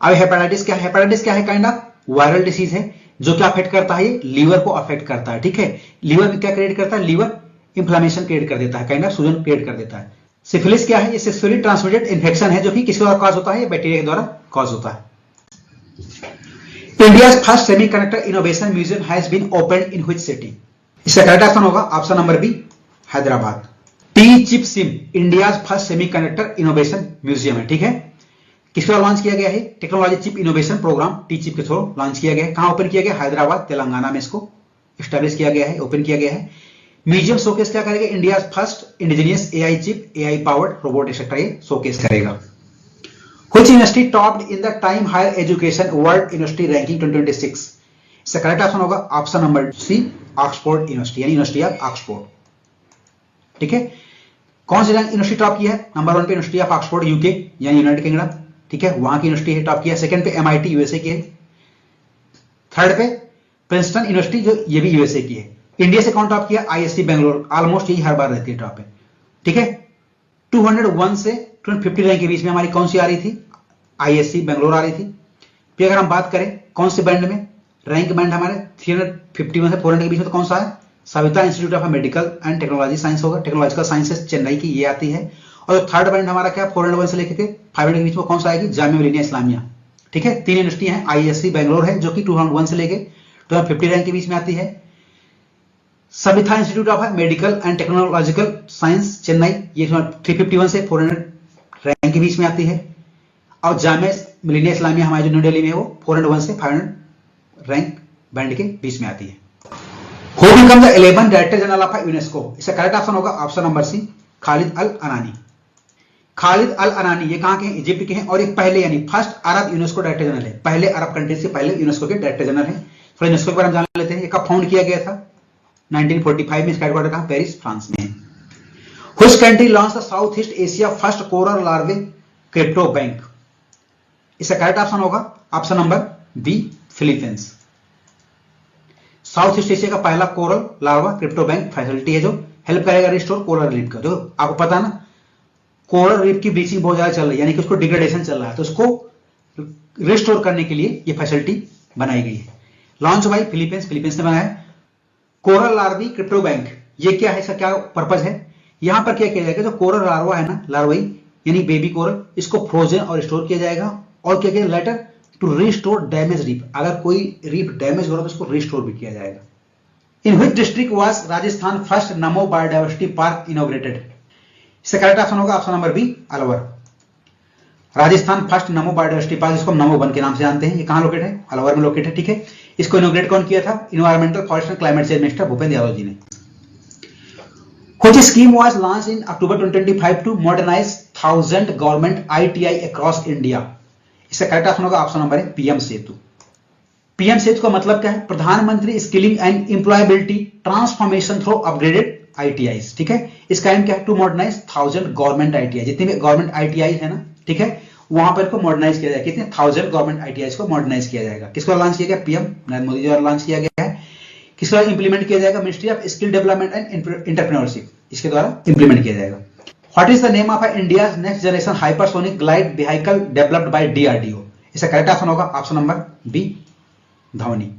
अब हेपेटाइटिस क्या है? हेपेटाइटिस क्या है? काइंड ऑफ वायरल डिसीज है जो क्या अफेक्ट करता है? ये लीवर को अफेक्ट करता है। ठीक है। लीवर में क्या क्रिएट करता है? लीवर इंफ्लेमेशन क्रिएट कर देता है, काइंड ऑफ सूजन क्रिएट कर देता है। सिफिलिस क्या है? ये सेक्सुअली ट्रांसमिटेड इन्फेक्शन है जो कि किसके द्वारा कॉज होता है? ये बैक्टीरिया के द्वारा कॉज होता है। India first semiconductor innovation museum has been opened in which city? इसका करेक्ट ऑप्शन होगा option number B, Hyderabad. T chip सिम India first semiconductor innovation museum है। ठीक है। किसके द्वारा लॉन्च किया गया है? Technology chip innovation program T chip के थ्रू लॉन्च किया गया है। कहां ओपन किया गया? हैदराबाद, तेलंगाना में इसको एस्टेब्लिश किया गया है, ओपन किया गया है। म्यूजियम शोकेस क्या करेगा? India first indigenous AI chip, AI powered robot etcetera ये शोकेस करेगा। Which university topped in the Time Higher Education World University Ranking 2026? इसका करेक्ट ऑप्शन होगा option number C, Oxford university यानी यूनिवर्सिटी ऑफ ऑक्सफोर्ड। ठीक है। कौन सी university top किया है? नंबर 1 पे यूनिवर्सिटी ऑफ ऑक्सफोर्ड यूके यानी यूनाइटेड किंगडम। ठीक है। वहां की यूनिवर्सिटी है टॉप किया। सेकंड पे MIT USA की है। थर्ड पे प्रिंसटन यूनिवर्सिटी जो ये भी USA की है। इंडिया से कौन टॉप किया? ISC बेंगलोर। ऑलमोस्ट यही हर बार रहती है टॉप पे। ठीक है। 201 से 250 रैंक के बीच में हमारी कौन सी आ रही थी? ISC बेंगलोर आ रही थी। फिर अगर हम बात करें कौन से बैंड में, रैंक बैंड हमारे 351 से 400 के बीच में तो कौन सा है? Savita institute of medical and technology science होगा। टेक्नोलॉजिकल साइंसेस चेन्नई की ये आती है। और थर्ड बैंड हमारा क्या 401 से लेकर के 500 के बीच में कौन सा आएगी? जामिया मिलिया इस्लामिया ठीक है, 3 यूनिवर्सिटी हैं। आईएससी बेंगलोर है जो कि 2001 से लेके 2050 रैंक के बीच में आती है। Saveetha institute of medical and technological science Chennai, ये 351 से 400 रैंक के बीच में आती है। और जामिया मिलिनिया इस्लामिया हमारे जो न्यू दिल्ली में है वो 401 से 500 रैंक बैंड के बीच में आती है। Who become the 11th director general of UNESCO? इसका करेक्ट ऑप्शन होगा ऑप्शन नंबर सी, खालिद अल अनानी। खालिद अल अनानी ये कहां के हैं? इजिप्ट के हैं और एक पहले यानी फर्स्ट अरब यूनेस्को डायरेक्टर जनरल है। पहले अरब कंट्री से पहले यूनेस्को के डायरेक्टर जनरल है। थोड़ा यूनेस्को के बारे में जान लेते हैं। ये कब फाउंड किया गया था? 1945 में। इसका हेडक्वार्टर कहां? पेरिस, फ्रांस में है। Which country launch the south east Asia first coral larvae crypto bank? इसका करेक्ट ऑप्शन होगा option number B, Philippines. South east Asia का पहला coral larva crypto bank facility है जो हेल्प करेगा रिस्टोर कोरल रीफ का। जो आपको पता है ना, कोरल रीफ की ब्लीचिंग बहुत ज्यादा चल रही है, यानी कि उसको डिग्रेडेशन चल रहा है, तो उसको रिस्टोर करने के लिए ये फैसिलिटी बनाई गई है। लॉन्च बाई फिलीपींस, फिलीपींस ने बनाया है। कोरल लार्वी क्रिप्टो बैंक ये क्या है? इसका क्या पर्पज है? यहां पर क्या किया जाएगा, जो कोरल लार्वा है ना, लार्वाई यानी बेबी कोरल, इसको फ्रोजन और स्टोर किया जाएगा। और क्या किया later to restore damage reef, अगर कोई रीफ डैमेज हो रहा है तो उसको रिस्टोर भी किया जाएगा। In which district was Rajasthan first Namo biodiversity park inaugurated? इसका करेक्ट ऑप्शन होगा option number B, Alwar. Rajasthan first Namo biodiversity park, जिसको हम नमो वन के नाम से जानते हैं, ये कहां लोकेट है? अलवर में लोकेट है। ठीक है, इसको इनॉग्रेट कौन किया था? Environmental forest and climate change minister Bhupender Yadav ji ने। Which scheme was launched in October 2025 to modernize 1000 government ITI across India? इसका करेक्ट ऑप्शन होगा ऑप्शन नंबर है पीएम सेतु। पीएम सेतु का मतलब क्या है? प्रधानमंत्री skilling and employability transformation through upgraded ITIs. ठीक है, इसका एम क्या है? टू मॉडर्नाइज 1000 गवर्नमेंट आईटीआई, जितने भी गवर्नमेंट आईटीआई है ना, ठीक है, वहां पर इसको मॉडर्नाइज किया जाएगा। कितने? 1000 गवर्नमेंट आईटीआई को मॉडर्नाइज किया जाएगा। किसको लॉन्च किया गया? पीएम नरेंद्र मोदी द्वारा लॉन्च किया गया है। किसके द्वारा इंप्लीमेंट किया जाएगा? Ministry of skill development and entrepreneurship, इसके द्वारा इंप्लीमेंट किया जाएगा। What is the name of India's next generation hypersonic glide vehicle developed by DRDO? इसका करेक्ट ऑप्शन होगा ऑप्शन नंबर बी, धवनी।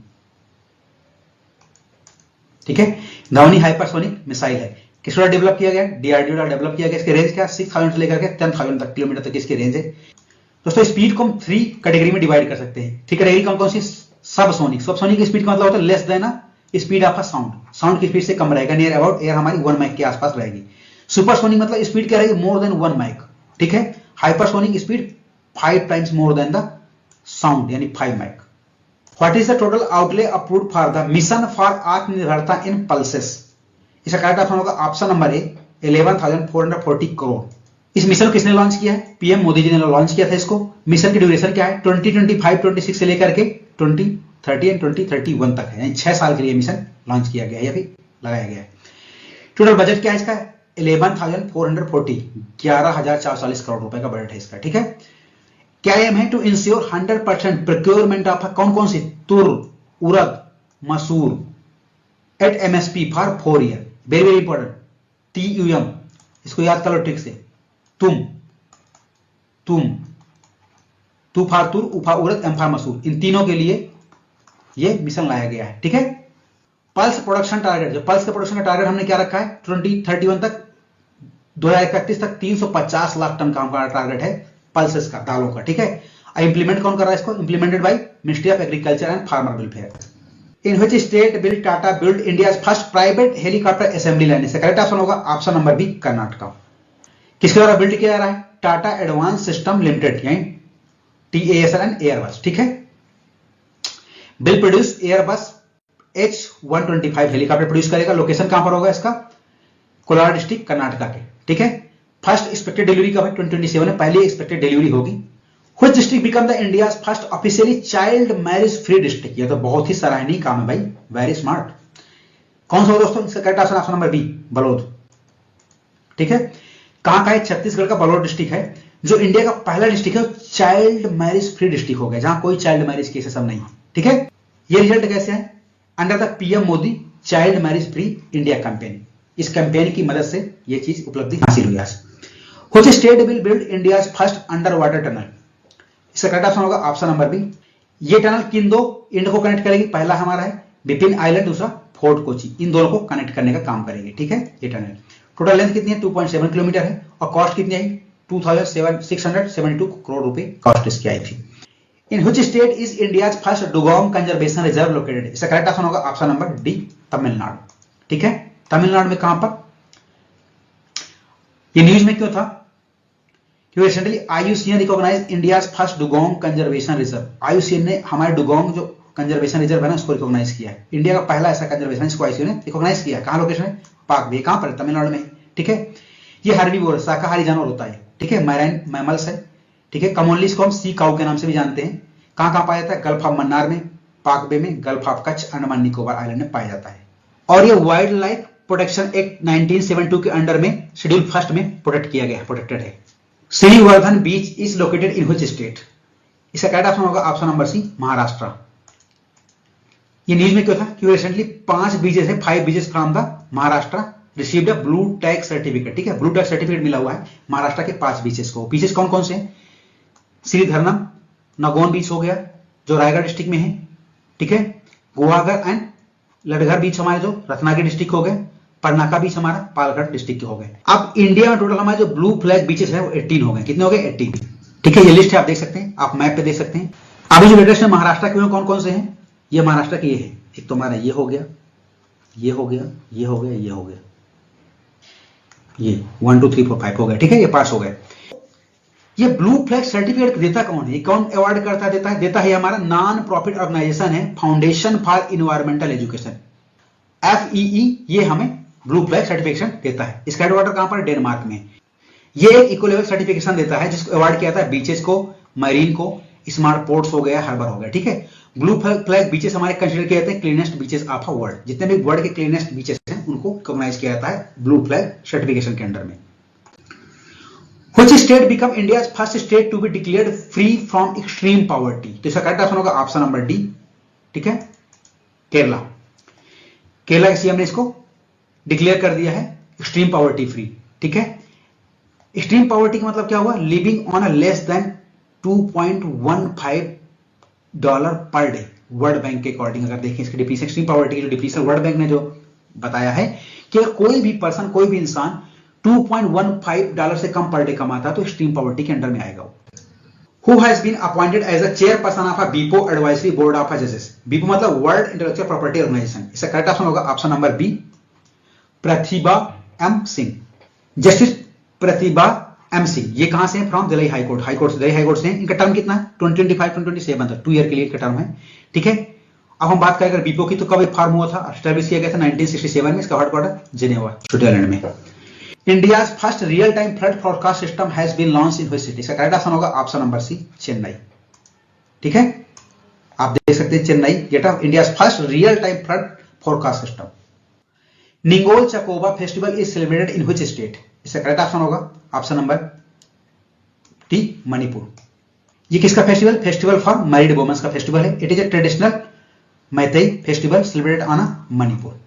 ठीक है, धवनी हाइपरसोनिक मिसाइल है। किस द्वारा डेवलप किया गया? डीआरडीओ द्वारा डेवलप किया गया। इसकी रेंज क्या? 6000 से लेकर के 10,000 तक किलोमीटर तक इसकी रेंज है। दोस्तों, स्पीड को हम 3 कैटेगरी में डिवाइड कर सकते हैं। 3 कैटेगरी कौन कौन सी? सबसोनिक। सबसोनिक स्पीड का मतलब होता है less than speed of sound, sound की स्पीड से कम रहेगा, नियर अबाउट एयर हमारी 1 माइक के आसपास रहेगी। सुपरसोनिक मतलब स्पीड क्या रहेगी? More than 1 Mach. ठीक है, hypersonic speed 5 times more than the sound, यानी 5 Mach. What is the total outlay approved for the mission for Aatmanirbharta in pulses? इसका करेक्ट ऑप्शन होगा ऑप्शन नंबर ए, 11,440 करोड़। इस मिशन को किसने लॉन्च किया है? पीएम मोदी जी ने लॉन्च किया था इसको। मिशन की ड्यूरेशन क्या है? 2025-26 से लेकर के 2030 एंड 2031 तक है, यानी 6 साल के लिए मिशन लॉन्च किया गया है या फिर लगाया गया है। टोटल बजट क्या है इसका? 11,440, 11,440 करोड़ रुपए का बजट है इसका। ठीक है, क्या एम है? टू इंश्योर 100% प्रोक्योरमेंट ऑफ कौन कौन सी? Tur, urad, masoor at MSP for 4 year. Very very important, TUM, इसको याद कर लो ठीक से। तुम, तू फार तुर, उफा उड़द, एम फार मसूर, इन तीनों के लिए ये मिशन लाया गया है। ठीक है, पल्स प्रोडक्शन टारगेट, जो पल्स के प्रोडक्शन का टारगेट हमने क्या रखा है? 2031 तक, 2031 तक 350 लाख टन का हमारा टारगेट है पल्सेस का, दालों का। ठीक है, इंप्लीमेंट कौन कर रहा है इसको? Implemented bye ministry of agriculture and farmer welfare. In which state will Tata build India's first private helicopter assembly line? इसका करेक्ट ऑप्शन होगा ऑप्शन नंबर बी, कर्नाटका। किसके द्वारा बिल्ड किया जा रहा है? टाटा एडवांस सिस्टम लिमिटेड, यानी TASL एंड एयरबस। ठीक है, bill produce Airbus H125 helicopter produce करेगा। लोकेशन कहां पर होगा इसका? कोलार डिस्ट्रिक्ट, कर्नाटका के। ठीक है, फर्स्ट एक्सपेक्टेड डिलीवरी कब है? 2027 में पहली एक्सपेक्टेड डिलीवरी होगी। Which district become the India's first officially child marriage free district? ये तो बहुत ही सराहनीय काम है भाई, वेरी स्मार्ट। कौन सा दोस्तों? इसका correct option option number B, Balod. ठीक है, कहां का है? छत्तीसगढ़ का बलौद डिस्ट्रिक्ट है, जो इंडिया का पहला डिस्ट्रिक्ट है चाइल्ड मैरिज फ्री डिस्ट्रिक्ट हो गया, जहां कोई चाइल्ड मैरिज केसेस सब नहीं है। ठीक है, ये रिजल्ट कैसे है? Under the PM Modi child marriage free India campaign. इस कैंपेन की मदद से ये चीज उपलब्धि हासिल हुई है। Which state will build India's first under water tunnel? इसका करेक्ट ऑप्शन होगा ऑप्शन नंबर बी। ये टनल किन दो इंड को कनेक्ट करेगी? पहला हमारा है बिपिन आइलैंड, दूसरा फोर्ट कोची, इन दोनों को कनेक्ट करने का काम करेगी। ठीक है, ये टनल टोटल लेंथ कितनी है? 2.7 किलोमीटर है और कॉस्ट कितनी आई? 2,672 करोड़ रुपए कॉस्ट इसकी आई थी। In which state is India's first dugong conservation reserve located? इसका करेक्ट ऑप्शन होगा ऑप्शन नंबर डी, तमिलनाडु। ठीक है, तमिलनाडु में कहां पर? ये न्यूज में क्यों था? क्योंकि recently IUCN recognize India's first dugong conservation reserve. IUCN ने हमारे डुगोंग जो कंजर्वेशन रिजर्व है ना उसको रिकॉग्नाइज किया है। इंडिया का पहला ऐसा कंजर्वेशन इसको IUCN ने रिकॉग्नाइज किया है। कहां लोकेशन है? पाक बे। कहां पर? तमिलनाडु में। ठीक है, ये हर्बीवोर शाकाहारी जानवर होता है। ठीक है, मैराइन मैमल्स है। ठीक है, कॉमनली इसको हम सी काऊ के नाम से भी जानते हैं। कहां कहां पाया जाता है? गल्फ ऑफ मन्नार में, पाक बे में, gulf of Kutch, Andaman Nicobar island में पाया जाता है। और ये वाइल्ड लाइफ प्रोटेक्शन एक्ट 1972 के अंडर में शेड्यूल फर्स्ट में प्रोटेक्ट किया गया, प्रोटेक्टेड है। Shrivardhan beach is located in which state? इसका करेक्ट ऑप्शन होगा ऑप्शन नंबर सी, महाराष्ट्र। ये न्यूज में क्यों था? क्योंकि रिसेंटली 5 बीचेस है, 5 beaches from the Maharashtra received a blue tag certificate. ठीक है, ब्लू टैग सर्टिफिकेट मिला हुआ है महाराष्ट्र के 5 बीचेस को। बीचेस कौन कौन से हैं? श्रीधरनम, नगौन बीच हो गया जो रायगढ़ डिस्ट्रिक्ट में है। ठीक है, गुहागर एंड लड़घर बीच हमारे जो रत्नागिरी डिस्ट्रिक्ट हो गए, परनाका बीच हमारा पालघर डिस्ट्रिक्ट के हो गए। अब इंडिया में टोटल हमारे जो ब्लू फ्लैग बीचेस है वो 18 हो गए। कितने हो गए? 18। ठीक है, ये लिस्ट है, आप देख सकते हैं, आप मैप पे देख सकते हैं। अभी जो लेटेस्ट है महाराष्ट्र के कौन कौन से हैं? ये महाराष्ट्र के ये है, एक तो हमारा ये हो गया, ये हो गया, ये हो गया, ये हो गया, ये 1 2 3 4 5 हो गए। ठीक है, ये पास हो गए। ये ब्लू फ्लैग सर्टिफिकेट देता कौन है? कौन अवार्ड करता देता है हमारा नॉन प्रॉफिट ऑर्गेनाइजेशन है, foundation for environmental education, FEE। ये हमें ब्लू फ्लैग सर्टिफिकेशन देता है। इसका हेडक्वार्टर कहां पर? डेनमार्क में। ये एक इको लेवल सर्टिफिकेशन देता है जिसको अवार्ड किया था बीचेस को, मरीन को, स्मार्ट पोर्ट्स हो गया, हार्बर हो गया। ठीक है, ब्लू फ्लैग बीचेस हमारे कंसीडर किए जाते हैं cleanest beaches of a world. जितने भी वर्ल्ड के क्लीनेस्ट बीचेस हैं उनको रिकॉग्नाइज किया जाता है ब्लू फ्लैग सर्टिफिकेशन के अंडर में। Which state become India's first state to be declared free from extreme poverty? तो इसका करेक्ट ऑप्शन होगा ऑप्शन नंबर डी। ठीक है, केरला। केरला के सीएम ने इसको डिक्लेयर कर दिया है एक्सट्रीम पॉवर्टी फ्री। ठीक है, एक्सट्रीम पॉवर्टी का मतलब क्या हुआ? Living on a less than $2.15 per day. World bank के अकॉर्डिंग अगर देखें इसकी डिफिनेशन, एक्सट्रीम पॉवर्टी की जो डिफिनेशन वर्ल्ड बैंक ने जो बताया है कि कोई भी पर्सन, कोई भी इंसान $2.15 से कम पर डे कमाता तो एक्सट्रीम पॉवर्टी के अंडर में आएगा। Who has been appointed as a chairperson of a BIPO advisory board of judges? BIPO मतलब वर्ल्ड इंटेलेक्चुअल प्रॉपर्टी ऑर्गेनाइजेशन। इसका करेक्ट ऑप्शन होगा ऑप्शन नंबर बी, प्रतिभा M सिंह। जस्टिस प्रतिभा M Singh, ये कहां से हैं? From Delhi high court. हाईकोर्ट से, दिल्ली हाईकोर्ट से हैं। इनका टर्म कितना है? 2025-2027 तक, 2 ईयर के लिए इनका टर्म है। ठीक है, अब हम बात करें बीपो की तो कब फॉर्म हुआ था? एस्टैब्लिश किया गया था 1967 में। इसका हेडक्वार्टर जिनेवा, स्विट्जरलैंड में। India's first real time flood forecast system has been launch in which city? इसका करेक्ट ऑप्शन होगा ऑप्शन नंबर सी, चेन्नई। ठीक है, आप देख सकते हैं Chennai gate of India's first real time flood forecast system. Ningol Chakouba festival is celebrated in which state? इसका correct option होगा ऑप्शन नंबर डी, मणिपुर। ये किसका festival? Festival for married womens का फेस्टिवल है। It is a traditional Meitei festival celebrated on Manipur.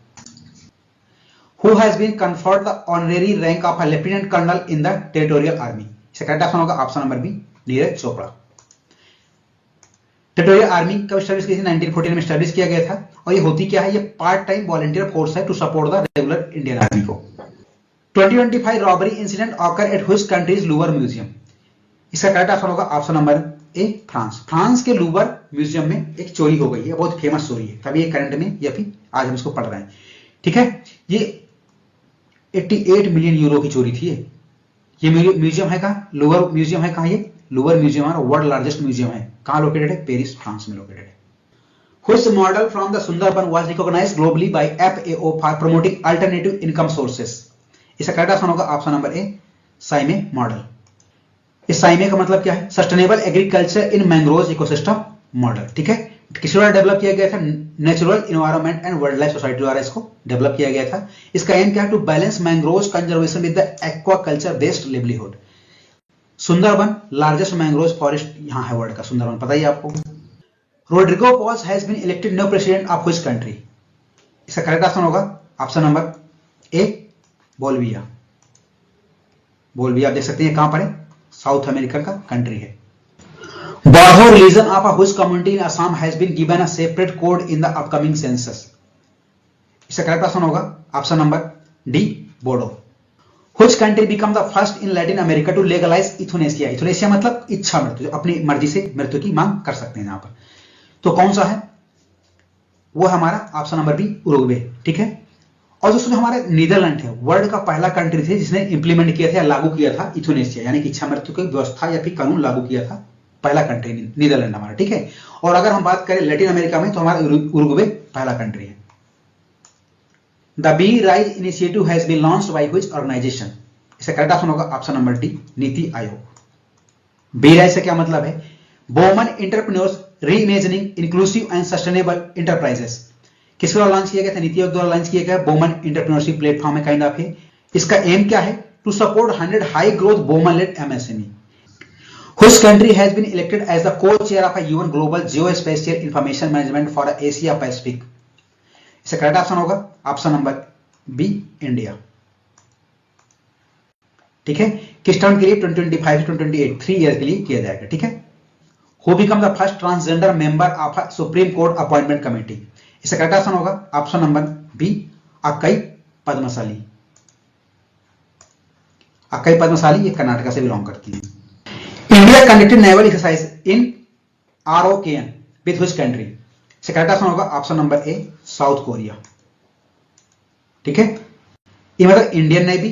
Who has been conferred the honorary rank of a lieutenant colonel in the territorial army? इसका correct option होगा option number B, Neeraj Chopra. Territorial army कब establish की थी? 1914 में establish किया गया था। और ये होती क्या है? ये पार्ट टाइम वॉलंटियर फोर्स है to support the regular Indian army को। 2025 robbery incident occur at which countries Louvre museum? इसका करेक्ट ऑप्शन होगा option number A, France. France के लूवर म्यूजियम में एक चोरी हो गई है, बहुत फेमस चोरी है, तभी ये करंट में या फिर आज हम इसको पढ़ रहे हैं। ठीक है, ये 88 मिलियन यूरो की चोरी थी। ये म्यूजियम है कहां? लूवर म्यूजियम है कहां? ये लूवर म्यूजियम है, वर्ल्ड लार्जेस्ट म्यूजियम है। कहां लोकेटेड है? पेरिस, फ्रांस में लोकेटेड है। Which model from the Sundarban was recognized globally by FAO for promoting alternative income sources? इसका करेक्ट ऑप्शन होगा ऑप्शन नंबर ए, साइमे मॉडल। इस साइमे का मतलब क्या है? Sustainable agriculture in mangrove ecosystem model. ठीक है, किस द्वारा डेवलप किया गया था? Natural environment and wild life society द्वारा इसको डेवलप किया गया था। इसका एम क्या है? To balance mangrove conservation with the aquaculture based livelihood. Sundarban largest mangrove forest यहां है वर्ल्ड का, सुंदरबन, पता ही आपको। Rodrigo Paz has been elected new president of which country? इसका करेक्ट ऑप्शन होगा option number A, Bolivia. Bolivia आप देख सकते हैं कहां पर है? साउथ अमेरिका का कंट्री है। Bodo religion of a which community in Assam has been given a separate code in the upcoming census? इसका करेक्ट ऑप्शन होगा option number D, Bodo. Which country become the first in Latin America to legalize euthanasia? euthanasia मतलब इच्छा मृत्यु, अपनी मर्जी से मृत्यु की मांग कर सकते हैं यहां पर। तो कौन सा है वो हमारा ऑप्शन नंबर बी उरुग्वे। ठीक है, और दोस्तों हमारा नीदरलैंड है, वर्ल्ड का पहला कंट्री थे जिसने इंप्लीमेंट किया था या लागू किया था यूथनेसिया यानी कि इच्छा मृत्यु की व्यवस्था या फिर कानून लागू किया था, पहला कंट्री नीदरलैंड हमारा। ठीक है, और अगर हम बात करें लैटिन अमेरिका में तो हमारा उरुग्वे पहला कंट्री है। The B rise initiative has been launched by which organization? इसका करेक्ट ऑप्शन होगा option number D NITI Aayog. B rise से क्या मतलब है? Women entrepreneurs reimagining inclusive and sustainable enterprises. किसके द्वारा लॉन्च किया गया था? नीति आयोग द्वारा लॉन्च किया गया वुमेन एंटरप्रेन्योरशिप प्लेटफॉर्म है, काइंड ऑफ है। इसका एम क्या है? To support 100 high growth women led MSME. Which country has been elected as the co-chair of a UN Global Geospatial Information Management for Asia Pacific? इसका correct option होगा option number B India. ठीक है, किस term के लिए? 2025 से 2028, 3 year के लिए किया जाएगा। ठीक है, who become the first transgender member of a supreme court appointment committee? इसका करेक्ट ऑप्शन होगा option number B अक्कई Padmashali. अक्कई Padmashali ये कर्नाटका से बिलोंग करती है। India conducted naval exercise in ROKN with which country? इसका करेक्ट ऑप्शन होगा ऑप्शन नंबर ए south Korea. ठीक है, ये मतलब Indian navy,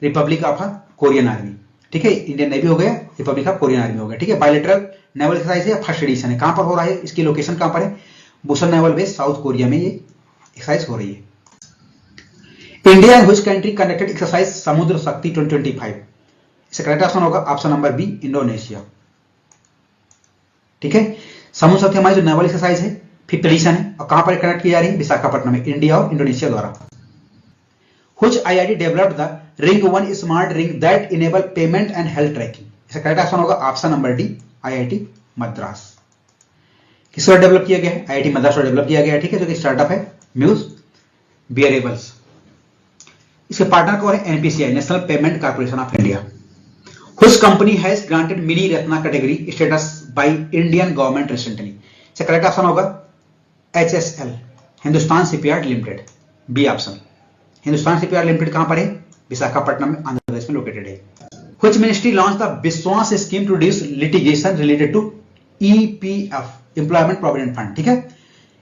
Republic of Korean army. ठीक है, इंडियन नेवी हो गया, रिपब्लिक ऑफ कोरियन आर्मी हो गया। ठीक है, बायलैटरल नेवल एक्सरसाइज है, फर्स्ट एडिशन है। कहां पर हो रहा है? इसकी लोकेशन कहां पर है? Busan naval base south Korea में ये एक्सरसाइज हो रही है। India and which country conducted exercise समुद्र शक्ति 2025? इसका करेक्ट ऑप्शन होगा ऑप्शन नंबर बी इंडोनेशिया। ठीक है, समुद्र शक्ति हमारी जो नेवल एक्सरसाइज है, फिफ्थ एडिशन है, और कहां पर कंडक्ट की जा रही है? विशाखापट्टनम में, इंडिया और इंडोनेशिया द्वारा। Which IIT developed the Ring 1 smart ring that enable payment and health tracking? इसका करेक्ट ऑप्शन होगा option number D IIT Madras. किस द्वारा डेवलप किया गया है? IIT मद्रास द्वारा डेवलप किया गया है। ठीक है, जो कि स्टार्टअप है म्यूज बियरेबल्स। इसके पार्टनर कौन है? NPCI national payment corporation of India. Which company has granted mini ratna category status by Indian government recently? इसका करेक्ट ऑप्शन होगा HSL Hindustan shipyard limited, B option. Hindustan shipyard limited कहां पर है? विशाखापट्टनम में, आंध्र प्रदेश में लोकेटेड है। Which ministry launched the विश्वास scheme to reduce litigation related to EPF employment provident fund? ठीक है,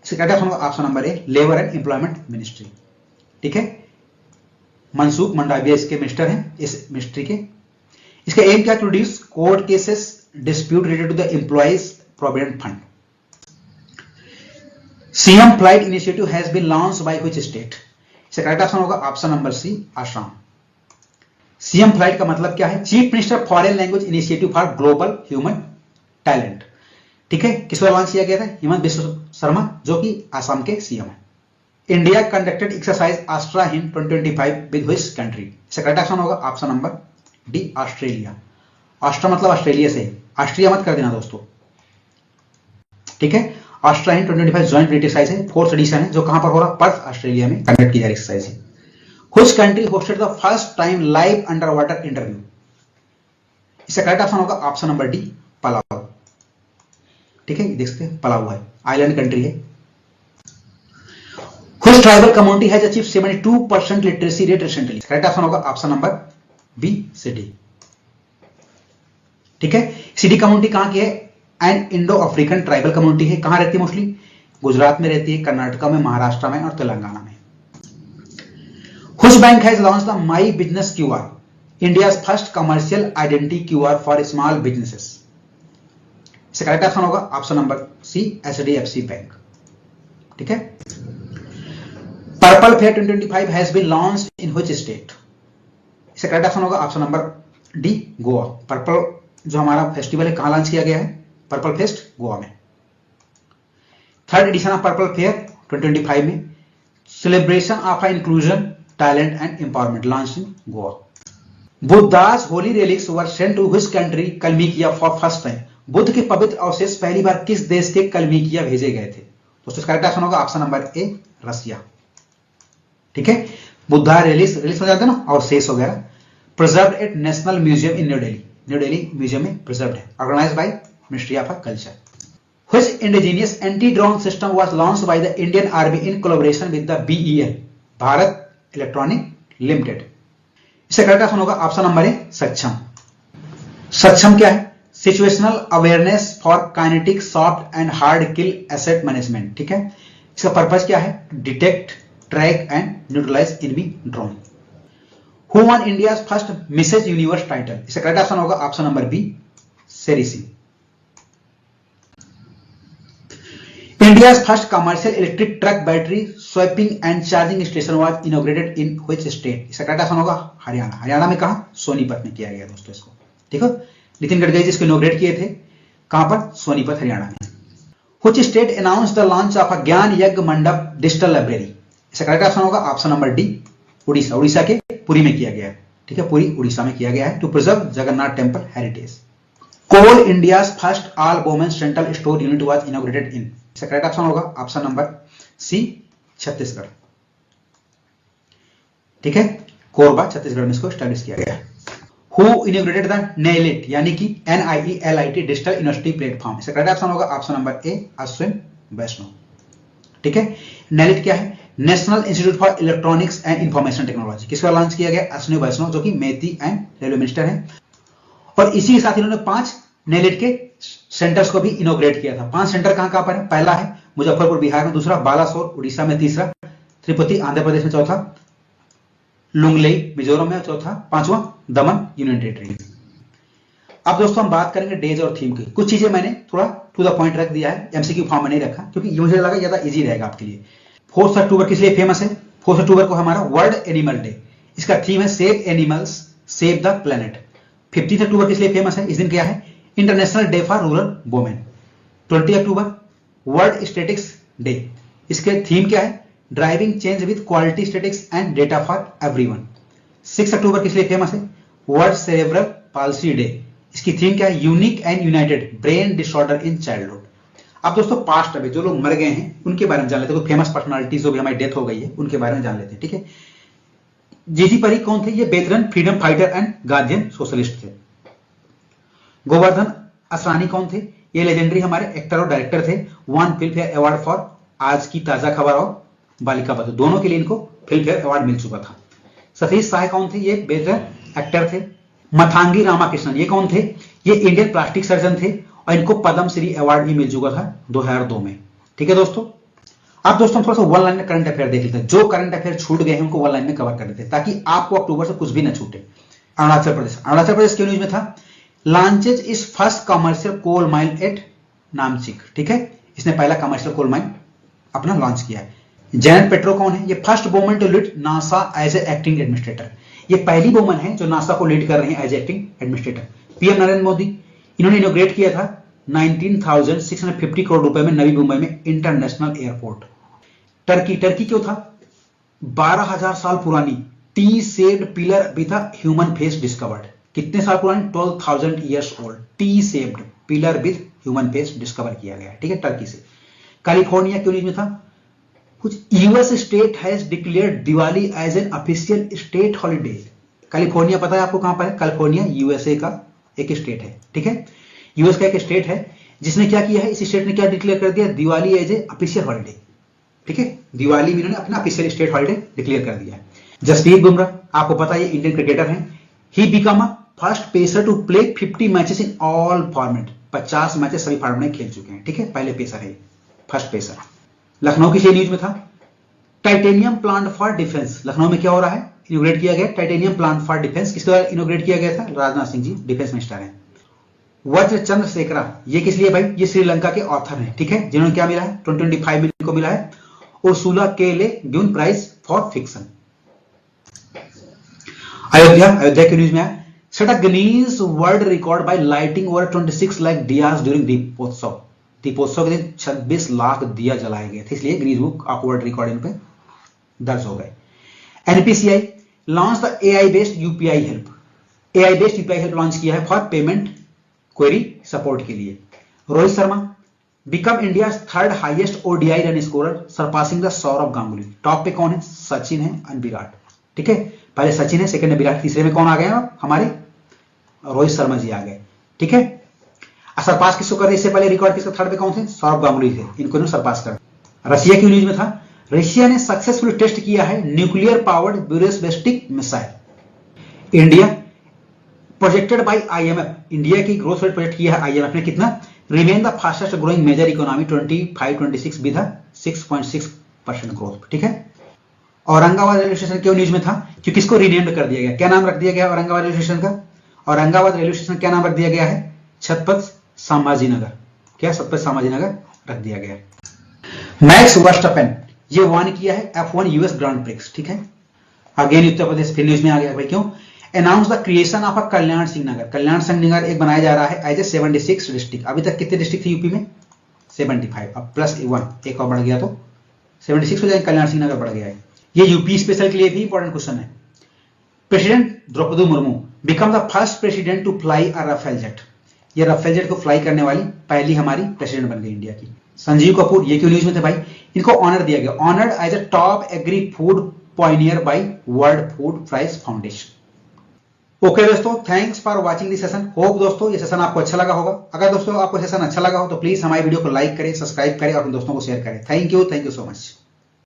इसका करेक्ट ऑप्शन होगा option number a labour and employment ministry. ठीक है, मनसुख मंडाविया इसके मिनिस्टर हैं इस मिनिस्ट्री के। इसका एम क्या? To reduce court cases dispute related to the employees provident fund. CM flight initiative has been launched by which state? इसका करेक्ट ऑप्शन होगा option number C Assam. CM flight का मतलब क्या है? Chief minister foreign language initiative for global human talent. ठीक है, किस बार launch किया गया था? हेमंत बिश्व शर्मा जो कि आसाम के सीएम है। India conducted exercise AustraHind 2025 with which country? इसका करेक्ट ऑप्शन होगा option number D Australia. Austra मतलब ऑस्ट्रेलिया से, ऑस्ट्रिया मत कर देना दोस्तों। ठीक है, ऑस्ट्रा हिंद 2025 ज्वाइंट एक्सरसाइज है, फोर्थ एडिशन है, जो कहां पर हो रहा? पर्थ ऑस्ट्रेलिया में कंडक्ट की जा रही एक्सरसाइज है। Which country hosted the first time live under water interview? इसका करेक्ट ऑप्शन होगा ऑप्शन नंबर डी पलाव। ठीक है, देख सकते हैं पलाव है, आइलैंड कंट्री है। Which tribal community has achieved 72% literacy rate recently? Correct option होगा ऑप्शन नंबर बी सिडी। ठीक है, सिडी कम्युनिटी कहां की है? And Indo African tribal community है। कहां रहती है? मोस्टली गुजरात में रहती है, कर्नाटका में, महाराष्ट्र में और तेलंगाना में। Which bank has launched the My Business QR, India's first commercial identity QR for small businesses? इसका करेक्ट ऑप्शन होगा option number C HDFC bank. ठीक है, purple fair 2025 has been launched in which state? इसका correct option होगा option number D Goa. Purple जो हमारा festival है कहां लॉन्च किया गया है? पर्पल फेस्ट गोवा में। Third edition of purple fair 2025 में celebration of inclusion talent and empowerment launch in Goa. Buddha's holy relics were sent to which country Kalmykia for first time? Buddha के पवित्र अवशेष पहली बार किस देश के कलमीकिया भेजे गए थे? दोस्तों करेक्ट ऑप्शन होगा ऑप्शन नंबर ए रसिया। ठीक है, बुद्धा रेलिक्स में जाते हैं ना अवशेष वगैरह, preserved at national museum in New Delhi. New Delhi museum में प्रिजर्व्ड है, organised by ministry of culture. Which indigenous anti drone system was launched by the Indian army in collaboration with the BEL Bharat electronic limited? इसका correct option होगा option number A Saksham. Saksham क्या है? Situational awareness for kinetic soft and hard kill asset management. ठीक है, इसका purpose क्या है? Detect, track and neutralise enemy drone. Who won India first Mrs Universe title? इसका करेक्ट ऑप्शन होगा ऑप्शन नंबर बी सेरिसी। India's first commercial electric truck battery swapping and charging station was inaugurated in which state? इसका correct option होगा हरियाणा। हरियाणा में कहा? सोनीपत में किया गया दोस्तों इसको। ठीक है, नितिन गडकरी जिसको इनोग्रेट किए थे कहां पर? सोनीपत हरियाणा में। Which state announced the launch of a ज्ञान यज्ञ मंडप डिजिटल लाइब्रेरी? इसका करेक्ट ऑप्शन होगा option number D Orissa. Orissa के पुरी में किया गया है। ठीक है, पुरी उड़ीसा में किया गया है to preserve Jagannath temple heritage. Coal India first all women central store unit was inaugurated in? इसका करेक्ट ऑप्शन होगा ऑप्शन नंबर सी छत्तीसगढ़। ठीक है, कोरबा छत्तीसगढ़ में इसको स्टैब्लिश किया गया है। हु इनोग्रेटेड द नेलिट यानी कि NIELIT डिजिटल यूनिवर्सिटी प्लेटफॉर्म? इसका करेक्ट ऑप्शन होगा ऑप्शन नंबर ए अश्विन वैष्णव। ठीक है, नेलिट क्या है? National institute for electronics and information technology. किसका लॉन्च किया गया? अश्विन वैष्णव, जो कि मेती एंड रेलवे मिनिस्टर हैं। और इसी के साथ इन्होंने 5 नेलिट के सेंटर्स को भी इनोग्रेट किया था। 5 सेंटर कहां पर है? पहला है मुजफ्फरपुर बिहार में, दूसरा बालासोर उड़ीसा में, तीसरा त्रिपुटी आंध्र प्रदेश में, चौथा लुंगलेई मिजोरम में, चौथा 5वां दमन यूनियन टेरिटरी। अब दोस्तों हम बात करेंगे डेज और थीम की। कुछ चीजें मैंने थोड़ा टू द पॉइंट रख दिया है, एमसीक्यू फॉर्म में नहीं रखा क्योंकि ये मुझे लगा ज्यादा इजी रहेगा आपके लिए। 4 अक्टूबर किस लिए फेमस है? 4 अक्टूबर को हमारा वर्ल्ड एनिमल डे। इसका थीम है save animals save the planet. 15 अक्टूबर किस लिए फेमस है? इस दिन क्या है? International day for rural women. 20 October world statics day. इसके थीम क्या है? Driving change with quality statics and data for everyone. 6 अक्टूबर किस लिए फेमस है? World cerebral palsy day. इसकी थीम क्या है? Unique and United brain disorder in childhood. अब दोस्तों पास्ट में जो लोग मर गए हैं उनके बारे में जान लेते हैं। फेमस पर्सनालिटीज जो भी हमारी डेथ हो गई है उनके बारे में जान लेते हैं। ठीक है, जीजी परीख कौन थे? ये veteran freedom fighter and guardian socialist थे। गोवर्धन असरानी कौन थे? ये लेजेंडरी हमारे एक्टर और डायरेक्टर थे। 1 फिल्म फेयर अवार्ड फॉर आज की ताजा खबर और बालिका बधू, दोनों के लिए इनको फिल्म फेयर अवार्ड मिल चुका था। सतीश साय कौन थे? ये वेटरन एक्टर थे। मथांगी रामाकृष्णन ये कौन थे? ये इंडियन प्लास्टिक सर्जन थे और इनको पद्म श्री अवार्ड भी मिल चुका था 2002 में। ठीक है दोस्तों, अब दोस्तों थोड़ा सा वन लाइन में करंट अफेयर देख लेते हैं। जो करंट अफेयर छूट गए हैं उनको वन लाइन में कवर कर लेते हैं ताकि आपको अक्टूबर से कुछ भी ना छूटे। अरुणाचल प्रदेश के न्यूज में था launches is first commercial coal mine at Namchik. ठीक है, इसने पहला कमर्शियल कोल माइन अपना लॉन्च किया है। जैनेट पेट्रो कौन है? ये first woman to lead NASA as a acting administrator. ये पहली वुमन है जो नासा को लीड कर रही है as acting administrator. PM Narendra Modi इन्होंने इनोग्रेट किया था 19,650 करोड़ रुपए में नवी मुंबई में इंटरनेशनल एयरपोर्ट। टर्की क्यों था? 12,000 साल पुरानी T shaped pillar with a human face discovered. कितने साल पुरानी? 12,000 years old T shaped pillar with human face discover किया गया। ठीक है, टर्की से। कैलिफोर्निया क्यों न्यूज में था? कुछ US state has declared Diwali as an official state holiday. California पता है आपको कहां पर है? कैलिफोर्निया यूएसए का एक स्टेट है। ठीक है, यूएस का एक स्टेट है जिसने क्या किया है? इस स्टेट ने क्या डिक्लेयर कर दिया? Diwali as a official holiday. ठीक है, दिवाली में इन्होंने अपना ऑफिशियल स्टेट हॉलिडे डिक्लेयर कर दिया है। जसप्रीत बुमराह आपको पता है ये इंडियन क्रिकेटर हैं। He become a first pacer to play 50 matches in all format. 50 matches सभी फॉर्मेट में खेल चुके हैं। ठीक है, पहले पेसर है, फर्स्ट पेसर। लखनऊ की न्यूज में था titanium plant for defence. Lucknow में क्या हो रहा है? इनोग्रेट किया गया टाइटेनियम प्लांट फॉर डिफेंस। किसके द्वारा इनोग्रेट किया गया था? राजनाथ सिंह जी डिफेंस मिनिस्टर हैं। वज्र चंद्रशेखरा ये किस लिए भाई? ये श्रीलंका के ऑथर हैं। ठीक है, जिन्होंने क्या मिला है? 2025 में इनको मिला है Ursula K Le Guin prize for fiction. Ayodhya की न्यूज में है set a Guinness world record by lighting over 26 lakh diyas during Deepotsav. Deepotsav के दिन 26 लाख दिया जलाए गए थे, इसलिए Guinness book of world record इन पे दर्ज हो गए। NPCI launch the AI based UPI help. AI based UPI help launch किया है फॉर पेमेंट क्वेरी सपोर्ट के लिए। Rohit Sharma become India third highest ODI run scorer surpassing the Sourav Ganguly. Top पे कौन है? सचिन है और विराट। ठीक है, पहले सचिन है, सेकंड में विराट, तीसरे में कौन आ गए? हमारे रोहित शर्मा जी आ गए। ठीक है, सरपास किसको कर? इससे पहले रिकॉर्ड किसका थर्ड पे कौन थे? सौरव गांगुली थे, इनको सरपास कर। रशिया की न्यूज में था रशिया ने सक्सेसफुली टेस्ट किया है nuclear powered ballistic missile. India projected by IMF, India की ग्रोथ रेट प्रोजेक्ट किया है आईएमएफ ने कितना, remain the fastest growing major economy 25-26 with 6.6% growth. ठीक है। औरंगाबाद रेलवे स्टेशन क्यों न्यूज में था, क्योंकि इसको रीनेम्ड कर दिया गया। क्या नाम रख दिया गया औरंगाबाद रेलवे स्टेशन का, औरंगाबाद रेलवे स्टेशन क्या नाम रख दिया गया है, छत्रपति संभाजी नगर। क्या, छत्रपति संभाजी नगर रख दिया गया है। मैक्स वर्स्टपेन ये वन किया है F1 यूएस ग्रांड प्रिक्स। ठीक है। अगेन उत्तर प्रदेश फिर न्यूज में आ गया भाई, क्यों, announce the creation of a Kalyan Singh Nagar, Kalyan Singh Nagar एक बनाया जा रहा है एज ए 76 डिस्ट्रिक्ट। अभी तक कितने डिस्ट्रिक्ट थे यूपी में, 75, अब +1 एक और बढ़ गया तो 76 हो जाएगा, कल्याण सिंह नगर बढ़ गया है। ये यूपी स्पेशल के लिए भी इंपॉर्टेंट क्वेश्चन है। President Droupadi Murmu become the first president to fly a Rafale jet, ये राफेल जेट को फ्लाई करने वाली पहली हमारी प्रेसिडेंट बन गई इंडिया की। संजीव कपूर ये क्यों न्यूज में थे भाई, इनको ऑनर दिया गया, honoured as a top agri food pioneer by World Food Prize Foundation. Okay दोस्तों, thanks for watching this session. Hope दोस्तों ये सेशन आपको अच्छा लगा होगा। अगर दोस्तों आपको सेशन अच्छा लगा हो तो प्लीज हमारे वीडियो को लाइक करें, सब्सक्राइब करें और अपने दोस्तों को शेयर करें। Thank you so much.